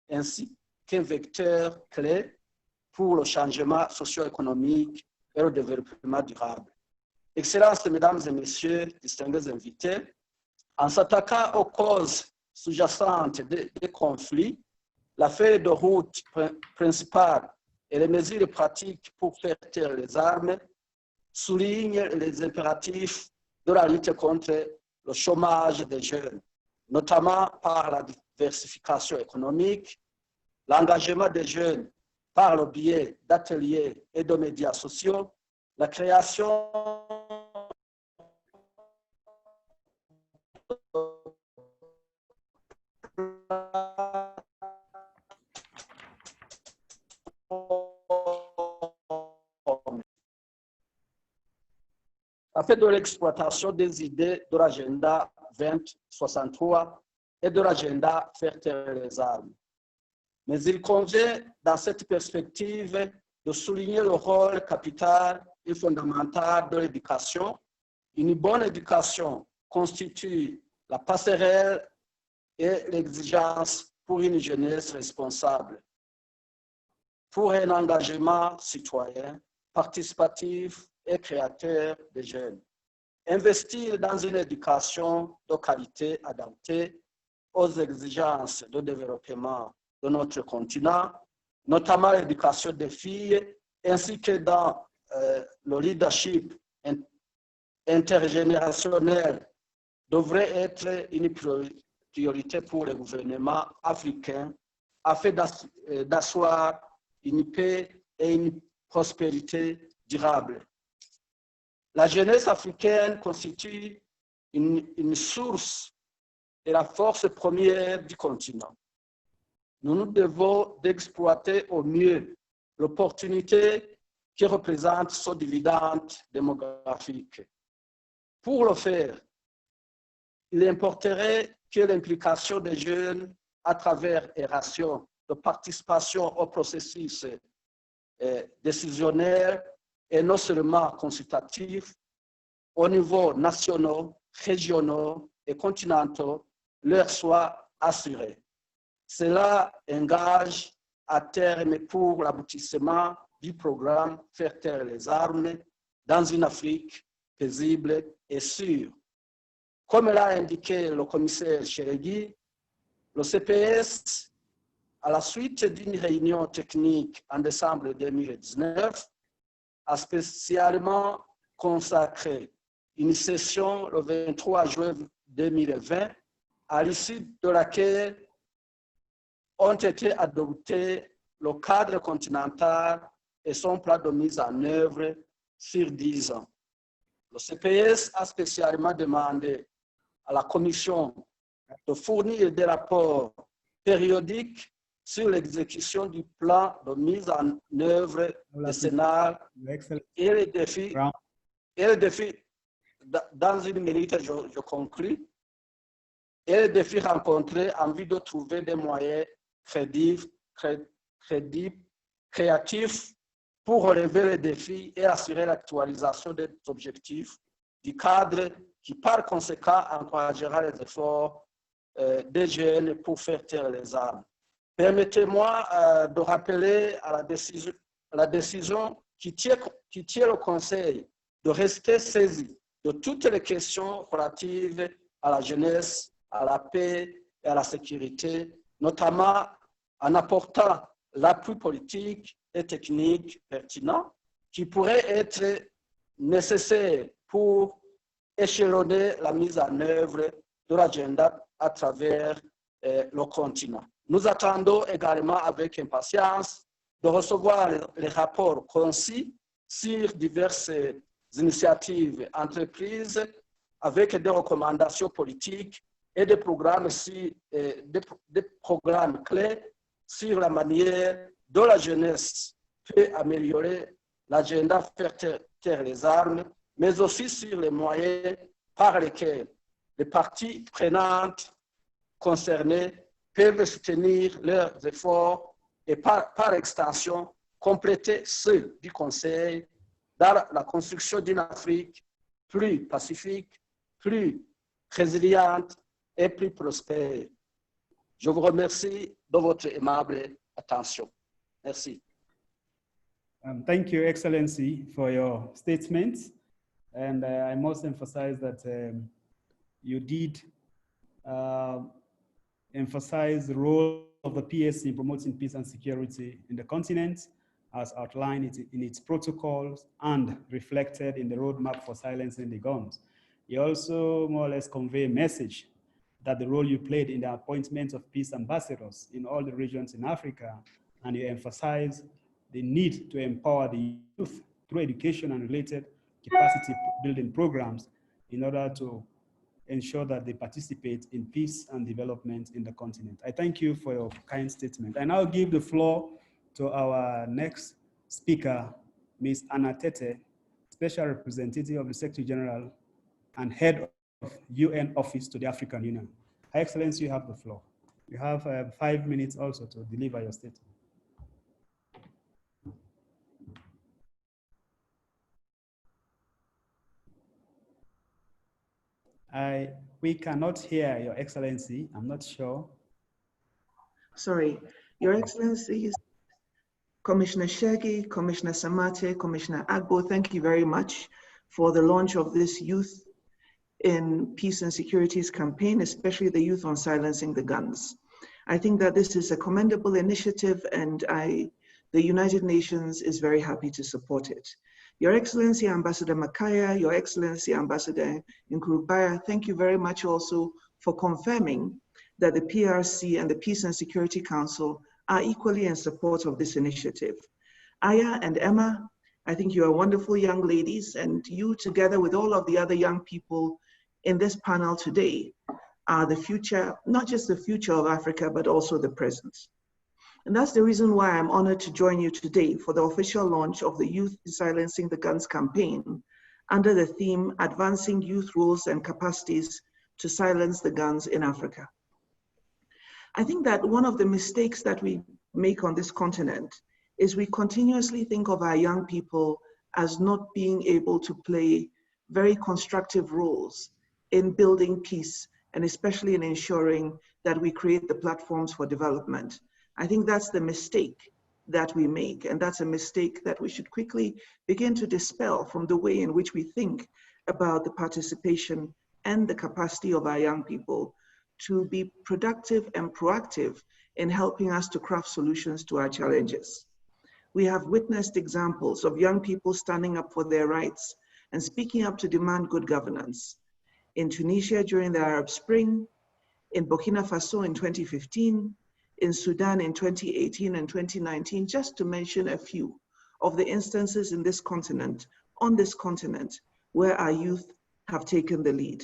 ainsi qu'un vecteur clé pour le changement socio-économique et le développement durable. Excellences, Mesdames et Messieurs, distingués invités, en s'attaquant aux causes sous-jacentes des conflits, la feuille de route principale et les mesures pratiques pour faire taire les armes soulignent les impératifs de la lutte contre le chômage des jeunes, notamment par la diversification économique, l'engagement des jeunes par le biais d'ateliers et de médias sociaux, la création de l'exploitation des idées de l'agenda 2063 et de l'agenda Faire taire les armes. Mais il convient, dans cette perspective, de souligner le rôle capital et fondamental de l'éducation. Une bonne éducation constitue la passerelle et l'exigence pour une jeunesse responsable, pour un engagement citoyen, participatif et créateur des jeunes. Investir dans une éducation de qualité adaptée aux exigences de développement de notre continent, notamment l'éducation des filles, ainsi que dans le leadership intergénérationnel, devrait être une priorité pour le gouvernement africain afin d'asseoir une paix et une prospérité durable. La jeunesse africaine constitue une source et la force première du continent. Nous nous devons d'exploiter au mieux l'opportunité qui représente ce dividende démographique. Pour le faire, il importerait que l'implication des jeunes à travers les rations de participation au processus décisionnaire et non seulement consultatif au niveau national, régional et continental leur soit assurée. Cela engage à terme pour l'aboutissement du programme Faire taire les armes dans une Afrique paisible et sûre. Comme l'a indiqué le commissaire Cheregui, le CPS, à la suite d'une réunion technique en décembre 2019, a spécialement consacré une session le 23 juin 2020, à l'issue de laquelle ont été adoptés le cadre continental et son plan de mise en œuvre sur 10 ans. Le CPS a spécialement demandé à la Commission de fournir des rapports périodiques sur l'exécution du plan de mise en œuvre décennal et les défis, dans une minute, je conclus, et les défis rencontrés en vue de trouver des moyens créatifs pour relever les défis et assurer l'actualisation des objectifs du cadre qui, par conséquent, encouragera les efforts des jeunes pour faire taire les armes. Permettez-moi de rappeler à la décision qui tient le Conseil de rester saisi de toutes les questions relatives à la jeunesse, à la paix et à la sécurité, notamment en apportant l'appui politique et technique pertinent qui pourrait être nécessaire pour échelonner la mise en œuvre de l'agenda à travers le continent. Nous attendons également avec impatience de recevoir les rapports concis sur diverses initiatives entreprises avec des recommandations politiques et des programmes clés sur la manière dont la jeunesse peut améliorer l'agenda Faire taire les armes, mais aussi sur les moyens par lesquels les parties prenantes concernées peuvent soutenir leurs efforts et par extension compléter ceux du Conseil dans la construction d'une Afrique plus pacifique, plus résiliente et plus prospère. Je vous remercie de votre aimable attention. Merci. Thank you, Excellency, for your statements. And I must emphasize that you did emphasize the role of the PSC in promoting peace and security in the continent, as outlined in its protocols and reflected in the roadmap for silencing the guns. You also more or less convey a message that the role you played in the appointment of peace ambassadors in all the regions in Africa, and you emphasize the need to empower the youth through education and related capacity building programs in order to ensure that they participate in peace and development in the continent. I thank you for your kind statement. I now give the floor to our next speaker, Ms. Anna Tete, Special Representative of the Secretary General and Head of UN Office to the African Union. Her Excellency, you have the floor. You have 5 minutes also to deliver your statement. We cannot hear Your Excellency. I'm not sure. Sorry, Your Excellency, Commissioner Shegi, Commissioner Samate, Commissioner Agbo, thank you very much for the launch of this Youth in Peace and Securities campaign, especially the Youth on Silencing the Guns. I think that this is a commendable initiative, and the United Nations is very happy to support it. Your Excellency Ambassador Makaya, Your Excellency Ambassador Nkrumah, thank you very much also for confirming that the PRC and the Peace and Security Council are equally in support of this initiative. Aya and Emma, I think you are wonderful young ladies, and you, together with all of the other young people in this panel today, are the future, not just the future of Africa, but also the present. And that's the reason why I'm honored to join you today for the official launch of the Youth Silencing the Guns campaign under the theme, Advancing Youth Roles and Capacities to Silence the Guns in Africa. I think that one of the mistakes that we make on this continent is we continuously think of our young people as not being able to play very constructive roles in building peace, and especially in ensuring that we create the platforms for development. I think that's the mistake that we make, and that's a mistake that we should quickly begin to dispel from the way in which we think about the participation and the capacity of our young people to be productive and proactive in helping us to craft solutions to our challenges. We have witnessed examples of young people standing up for their rights and speaking up to demand good governance. In Tunisia during the Arab Spring, in Burkina Faso in 2015, in Sudan in 2018 and 2019, just to mention a few of the instances in this continent, on this continent, where our youth have taken the lead.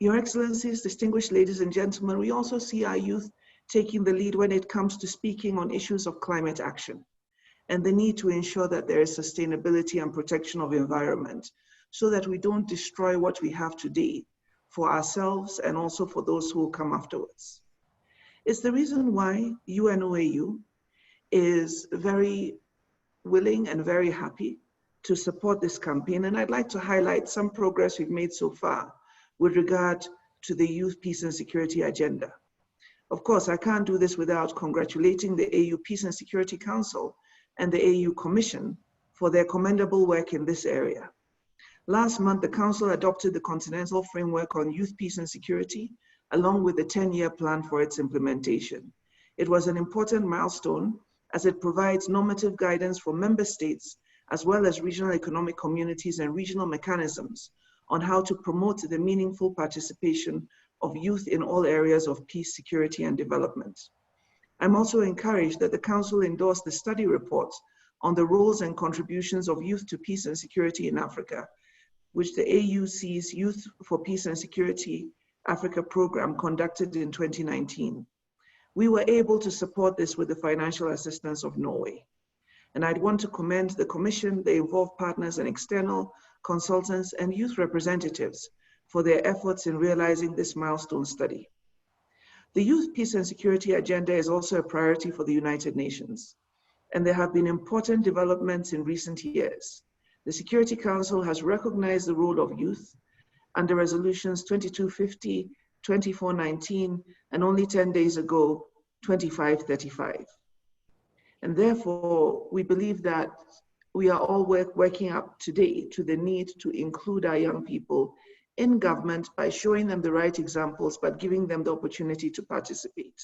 Your Excellencies, distinguished ladies and gentlemen, we also see our youth taking the lead when it comes to speaking on issues of climate action and the need to ensure that there is sustainability and protection of environment so that we don't destroy what we have today for ourselves and also for those who will come afterwards. It's the reason why UNOAU is very willing and very happy to support this campaign. And I'd like to highlight some progress we've made so far with regard to the Youth Peace and Security agenda. Of course, I can't do this without congratulating the AU Peace and Security Council and the AU Commission for their commendable work in this area. Last month, the Council adopted the Continental Framework on Youth Peace and Security, along with the 10-year plan for its implementation. It was an important milestone as it provides normative guidance for member states, as well as regional economic communities and regional mechanisms on how to promote the meaningful participation of youth in all areas of peace, security, and development. I'm also encouraged that the Council endorsed the study report on the roles and contributions of youth to peace and security in Africa, which the AUC's Youth for Peace and Security Africa program conducted in 2019. We were able to support this with the financial assistance of Norway. And I'd want to commend the Commission, the involved partners and external consultants and youth representatives for their efforts in realizing this milestone study. The Youth Peace and Security agenda is also a priority for the United Nations, and there have been important developments in recent years. The Security Council has recognized the role of youth under resolutions 2250, 2419, and only 10 days ago, 2535. And therefore, we believe that we are all working up today to the need to include our young people in government by showing them the right examples, but giving them the opportunity to participate.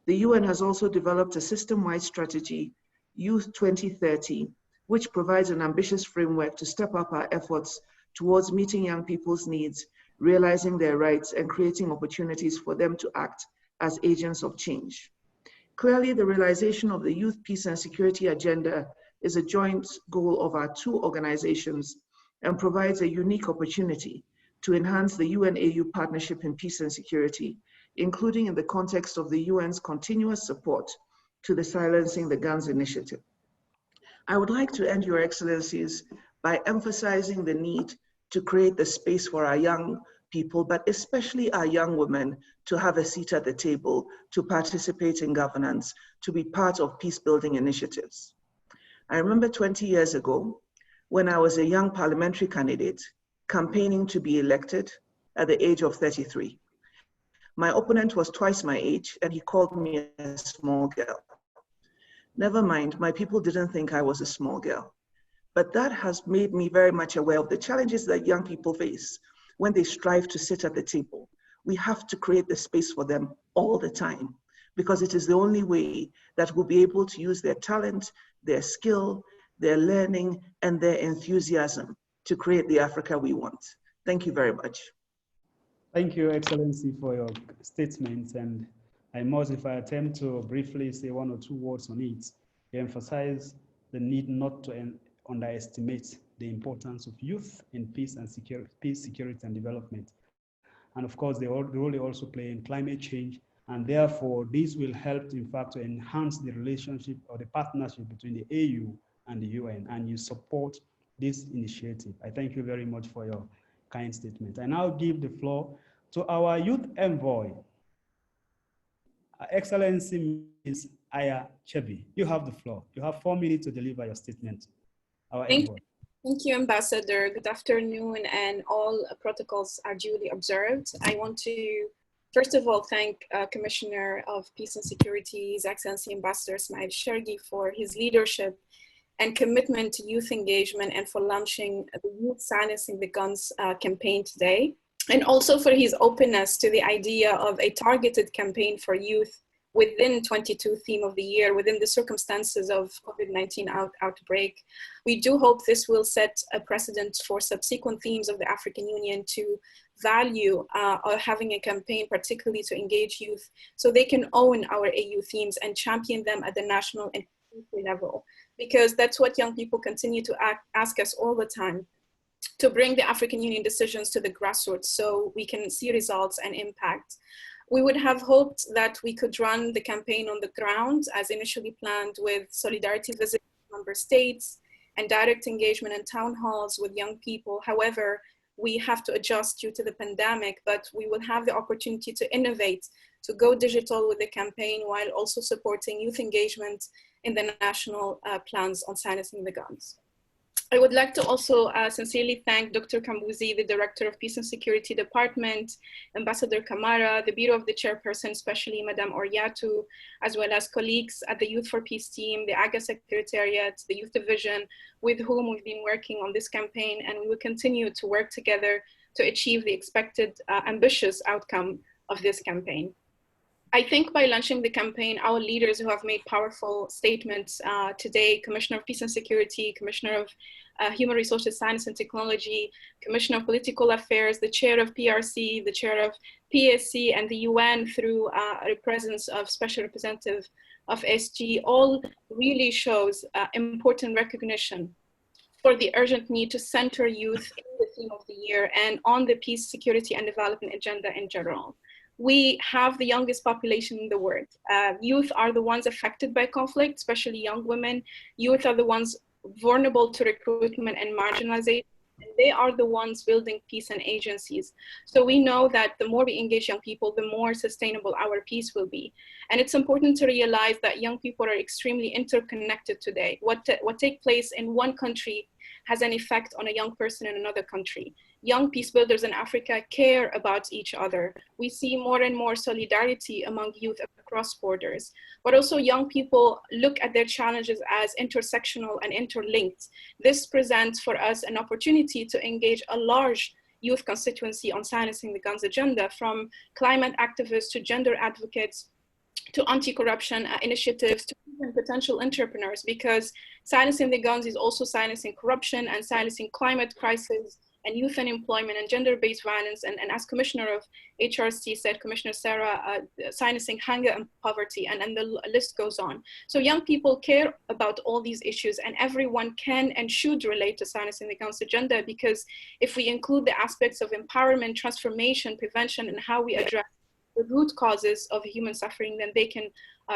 The UN has also developed a system-wide strategy, Youth 2030, which provides an ambitious framework to step up our efforts towards meeting young people's needs, realizing their rights, and creating opportunities for them to act as agents of change. Clearly, the realization of the Youth Peace and Security agenda is a joint goal of our two organizations and provides a unique opportunity to enhance the UN-AU partnership in peace and security, including in the context of the UN's continuous support to the Silencing the Guns initiative. I would like to end, Your Excellencies, by emphasizing the need to create the space for our young people, but especially our young women, to have a seat at the table, to participate in governance, to be part of peace-building initiatives. I remember 20 years ago, when I was a young parliamentary candidate, campaigning to be elected at the age of 33. My opponent was twice my age, and he called me a small girl. Never mind, my people didn't think I was a small girl. But that has made me very much aware of the challenges that young people face when they strive to sit at the table. We have to create the space for them all the time, because it is the only way that we'll be able to use their talent, their skill, their learning, and their enthusiasm to create the Africa we want. Thank you very much. Thank you, Excellency, for your statements. And I must, if I attempt to briefly say one or two words on it, emphasize the need not to underestimate the importance of youth in peace, security, and development. And of course, the role they also play in climate change. And therefore, this will help, in fact, to enhance the relationship or the partnership between the AU and the UN. And you support this initiative. I thank you very much for your kind statement. I now give the floor to our youth envoy, Her Excellency Ms. Aya Chebi. You have the floor. You have 4 minutes to deliver your statement. Our envoy. Thank you, Ambassador. Good afternoon, and all protocols are duly observed. I want to, first of all, thank Commissioner of Peace and Security, His Excellency Ambassador Ismail Shergi, for his leadership and commitment to youth engagement and for launching the Youth Silencing the Guns campaign today, and also for his openness to the idea of a targeted campaign for youth within 22 theme of the year, within the circumstances of COVID-19 outbreak. We do hope this will set a precedent for subsequent themes of the African Union to value having a campaign, particularly to engage youth, so they can own our AU themes and champion them at the national and country level. Because that's what young people continue to ask us all the time, to bring the African Union decisions to the grassroots so we can see results and impact. We would have hoped that we could run the campaign on the ground as initially planned, with solidarity visits to member states and direct engagement in town halls with young people. However, we have to adjust due to the pandemic, but we will have the opportunity to innovate, to go digital with the campaign while also supporting youth engagement in the national plans on silencing the guns. I would like to also sincerely thank Dr. Kambuzi, the Director of Peace and Security Department, Ambassador Kamara, the Bureau of the Chairperson, especially Madame Oriatu, as well as colleagues at the Youth for Peace team, the AGA Secretariat, the Youth Division, with whom we've been working on this campaign, and we will continue to work together to achieve the expected ambitious outcome of this campaign. I think by launching the campaign, our leaders who have made powerful statements today, Commissioner of Peace and Security, Commissioner of Human Resources, Science and Technology, Commissioner of Political Affairs, the Chair of PRC, the Chair of PSC, and the UN through the presence of Special Representative of SG, all really shows important recognition for the urgent need to center youth in the theme of the year and on the peace, security, and development agenda in general. We have the youngest population in the world. Youth are the ones affected by conflict, especially young women. Youth are the ones vulnerable to recruitment and marginalization. And they are the ones building peace and agencies. So we know that the more we engage young people, the more sustainable our peace will be. And it's important to realize that young people are extremely interconnected today. What takes place in one country has an effect on a young person in another country. Young peace builders in Africa care about each other. We see more and more solidarity among youth across borders, but also young people look at their challenges as intersectional and interlinked. This presents for us an opportunity to engage a large youth constituency on silencing the guns agenda, from climate activists to gender advocates, to anti-corruption initiatives, to even potential entrepreneurs, because silencing the guns is also silencing corruption and silencing climate crisis and youth unemployment and gender-based violence. And as Commissioner of HRC said, Commissioner Sarah, silencing hunger and poverty, and the list goes on. So young people care about all these issues, and everyone can and should relate to silencing the guns agenda, because if we include the aspects of empowerment, transformation, prevention, and how we address the root causes of human suffering, then they can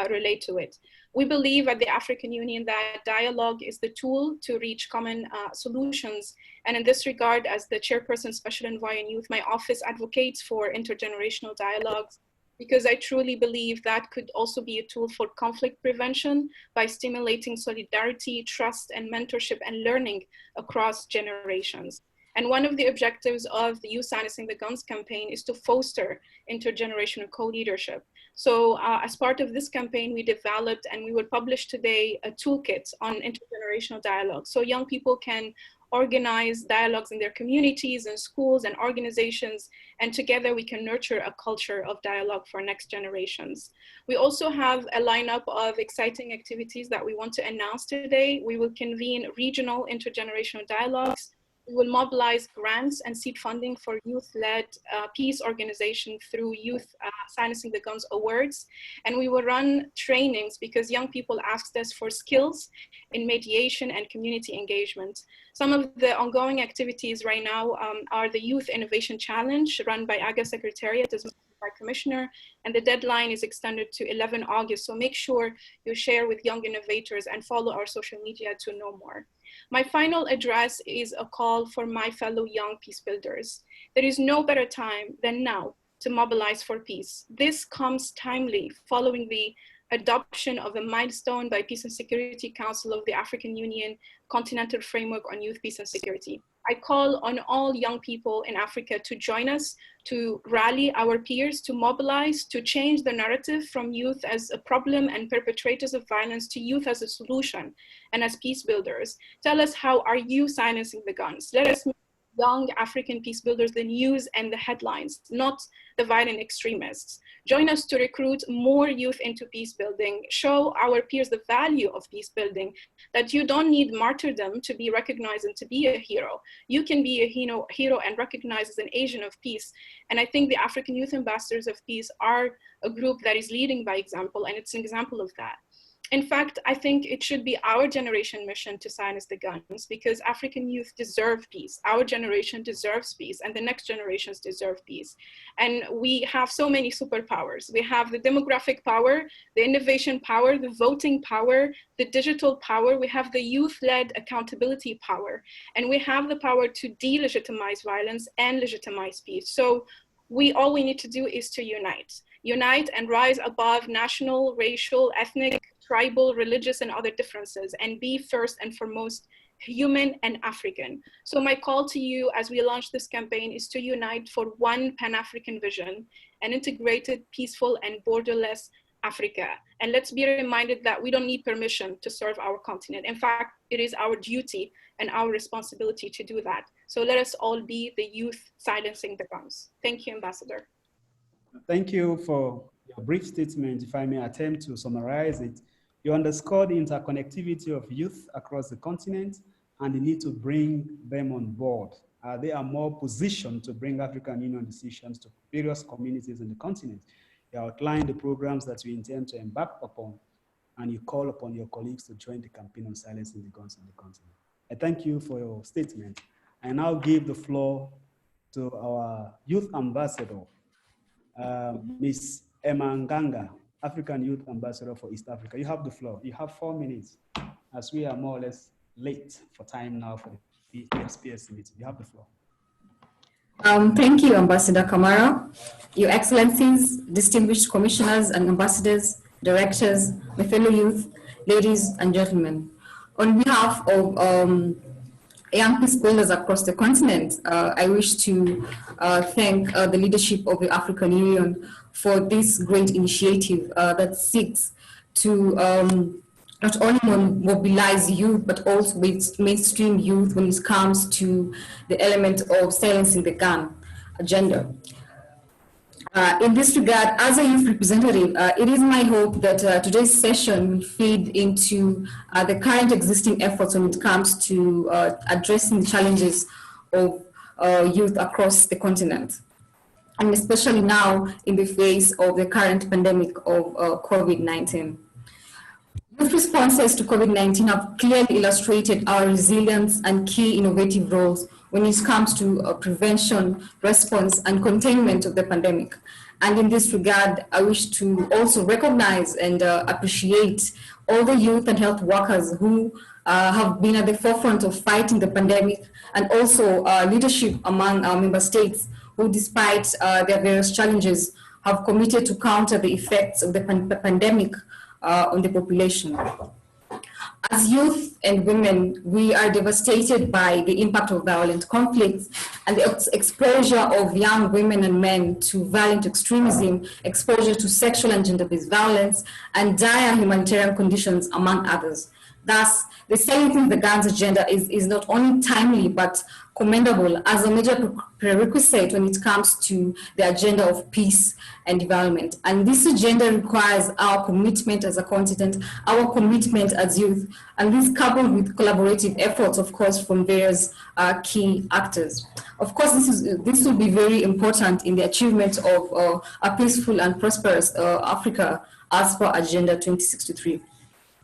relate to it. We believe at the African Union that dialogue is the tool to reach common solutions. And in this regard, as the Chairperson, Special Envoy on Youth, my office advocates for intergenerational dialogues, because I truly believe that could also be a tool for conflict prevention by stimulating solidarity, trust, and mentorship and learning across generations. And one of the objectives of the Youth Silencing the Guns campaign is to foster intergenerational co-leadership. So as part of this campaign, we developed and we will publish today a toolkit on intergenerational dialogue. So young people can organize dialogues in their communities and schools and organizations, and together we can nurture a culture of dialogue for next generations. We also have a lineup of exciting activities that we want to announce today. We will convene regional intergenerational dialogues. We will mobilize grants and seed funding for youth-led peace organization through Youth Silencing the Guns Awards. And we will run trainings because young people asked us for skills in mediation and community engagement. Some of the ongoing activities right now are the Youth Innovation Challenge run by AGA Secretariat as by Commissioner, and the deadline is extended to 11 August. So make sure you share with young innovators and follow our social media to know more. My final address is a call for my fellow young peace builders. There is no better time than now to mobilize for peace. This comes timely following the adoption of a milestone by Peace and Security Council of the African Union Continental Framework on Youth, Peace and Security. I call on all young people in Africa to join us, to rally our peers, to mobilize, to change the narrative from youth as a problem and perpetrators of violence to youth as a solution and as peace builders. Tell us, how are you silencing the guns? Let us make young African peace builders the news and the headlines, not the violent extremists. Join us to recruit more youth into peace building. Show our peers the value of peace building, that you don't need martyrdom to be recognized and to be a hero. You can be a hero and recognized as an agent of peace. And I think the African Youth Ambassadors of Peace are a group that is leading by example, and it's an example of that. In fact, I think it should be our generation mission to silence the guns, because African youth deserve peace. Our generation deserves peace, and the next generations deserve peace. And we have so many superpowers. We have the demographic power, the innovation power, the voting power, the digital power. We have the youth-led accountability power, and we have the power to delegitimize violence and legitimize peace. So all we need to do is to unite and rise above national, racial, ethnic, tribal, religious, and other differences, and be first and foremost human and African. So my call to you as we launch this campaign is to unite for one Pan-African vision, an integrated, peaceful, and borderless Africa. And let's be reminded that we don't need permission to serve our continent. In fact, it is our duty and our responsibility to do that. So let us all be the youth silencing the guns. Thank you, Ambassador. Thank you for your brief statement. If I may attempt to summarize it, you underscored the interconnectivity of youth across the continent and the need to bring them on board. They are more positioned to bring African Union decisions to various communities in the continent. You outlined the programs that we intend to embark upon, and you call upon your colleagues to join the campaign on silencing the guns on the continent. I thank you for your statement. I now give the floor to our youth ambassador, Ms. Emma Nganga, African Youth Ambassador for East Africa. You have the floor. You have 4 minutes, as we are more or less late for time now for the SPS meeting. You have the floor. Thank you, Ambassador Kamara, Your Excellencies, distinguished commissioners and ambassadors, directors, my fellow youth, ladies and gentlemen. On behalf of young peace builders across the continent, I wish to thank the leadership of the African Union for this great initiative that seeks to not only mobilize youth, but also mainstream youth when it comes to the element of silencing the gun agenda. In this regard, as a youth representative, it is my hope that today's session will feed into the current existing efforts when it comes to addressing the challenges of youth across the continent, and especially now in the face of the current pandemic of COVID-19. Youth responses to COVID-19 have clearly illustrated our resilience and key innovative roles when it comes to prevention, response, and containment of the pandemic. And in this regard, I wish to also recognize and appreciate all the youth and health workers who have been at the forefront of fighting the pandemic, and also leadership among our member states who, despite their various challenges, have committed to counter the effects of the pandemic on the population. As youth and women, we are devastated by the impact of violent conflicts and the exposure of young women and men to violent extremism, exposure to sexual and gender-based violence, and dire humanitarian conditions, among others. Thus, the Silencing the Guns agenda is not only timely, but commendable as a major prerequisite when it comes to the agenda of peace and development. And this agenda requires our commitment as a continent, our commitment as youth, and this coupled with collaborative efforts, of course, from various key actors. Of course, this will be very important in the achievement of a peaceful and prosperous Africa as per Agenda 2063.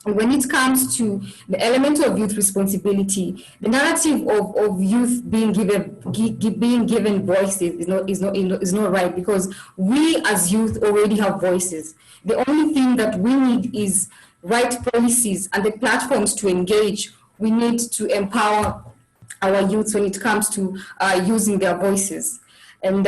When it comes to the element of youth responsibility, the narrative of youth being given voices is not right, because we as youth already have voices. The only thing that we need is right policies and the platforms to engage. We need to empower our youth when it comes to using their voices. And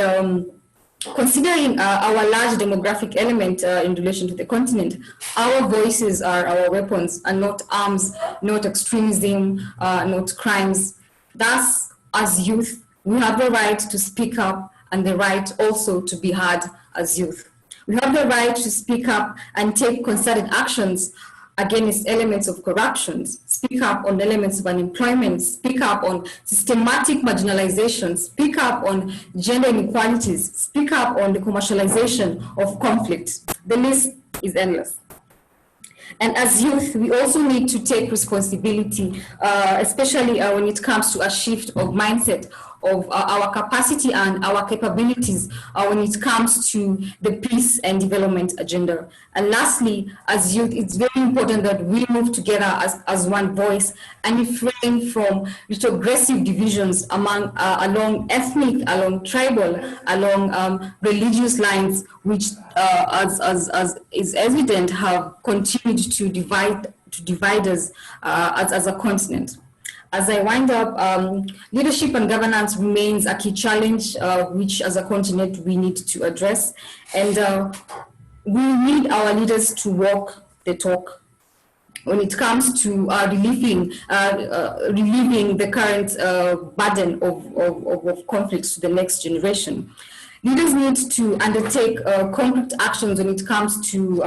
considering our large demographic element in relation to the continent, our voices are our weapons and not arms, not extremism, not crimes. Thus, as youth, we have the right to speak up and the right also to be heard as youth. We have the right to speak up and take concerted actions against elements of corruption, speak up on elements of unemployment, speak up on systematic marginalization, speak up on gender inequalities, speak up on the commercialization of conflict. The list is endless. And as youth, we also need to take responsibility, especially when it comes to a shift of mindset of our capacity and our capabilities when it comes to the peace and development agenda. And lastly, as youth, it's very important that we move together as one voice and refrain from retrogressive divisions along ethnic, along tribal, along religious lines, which, as is evident, have continued to divide us as a continent. As I wind up, leadership and governance remains a key challenge, which as a continent we need to address. And we need our leaders to walk the talk when it comes to relieving the current burden of conflicts to the next generation. Leaders need to undertake concrete actions when it comes to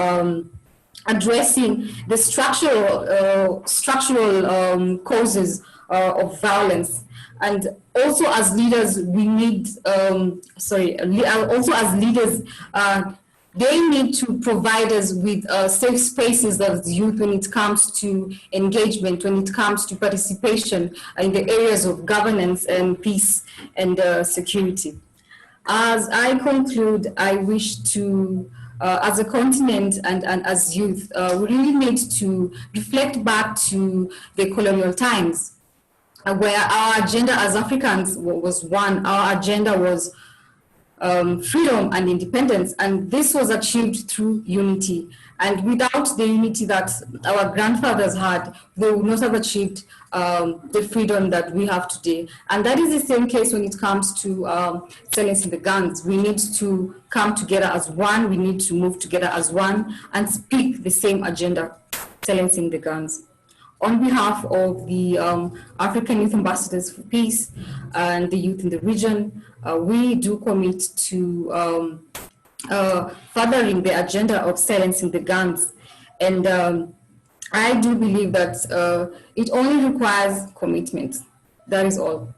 addressing the structural causes of violence. And also as leaders, we need, they need to provide us with safe spaces as youth when it comes to engagement, when it comes to participation in the areas of governance and peace and security. As I conclude, I wish to, as a continent and as youth, we really need to reflect back to the colonial times, where our agenda as Africans was one. Our agenda was freedom and independence, and this was achieved through unity. And without the unity that our grandfathers had, they would not have achieved the freedom that we have today. And that is the same case when it comes to silencing the guns. We need to come together as one, we need to move together as one and speak the same agenda, silencing the guns. On behalf of the African Youth Ambassadors for Peace and the youth in the region, we do commit to furthering the agenda of silencing the guns. And I do believe that it only requires commitment. That is all.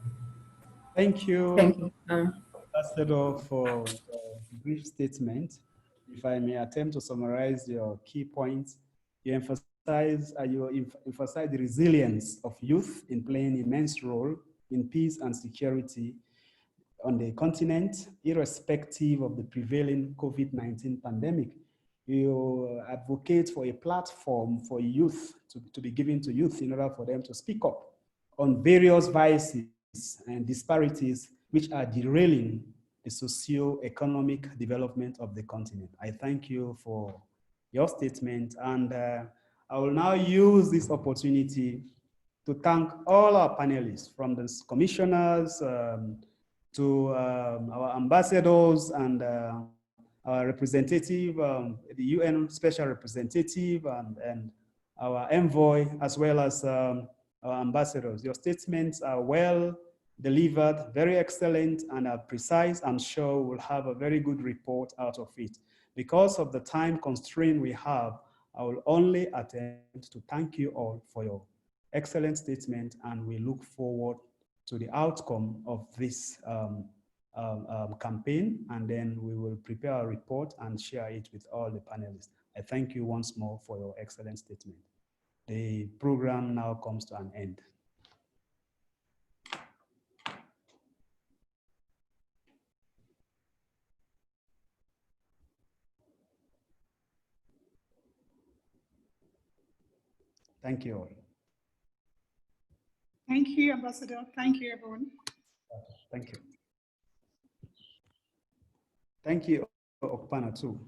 Thank you. Thank you. Ambassador, for a brief statement. If I may attempt to summarize your key points, you emphasize the resilience of youth in playing an immense role in peace and security on the continent, irrespective of the prevailing COVID-19 pandemic. You advocate for a platform for youth to be given to youth in order for them to speak up on various vices and disparities which are derailing the socio-economic development of the continent. I thank you for your statement, and I will now use this opportunity to thank all our panelists, from the commissioners to our ambassadors and our representative, the UN Special Representative and our envoy, as well as our ambassadors. Your statements are well delivered, very excellent and precise. I'm sure we'll have a very good report out of it. Because of the time constraint we have, I will only attempt to thank you all for your excellent statement, and we look forward to the outcome of this campaign, and then we will prepare a report and share it with all the panelists. I thank you once more for your excellent statement. The program now comes to an end. Thank you all. Thank you, Ambassador. Thank you, everyone. Thank you. Thank you, Okpana, too.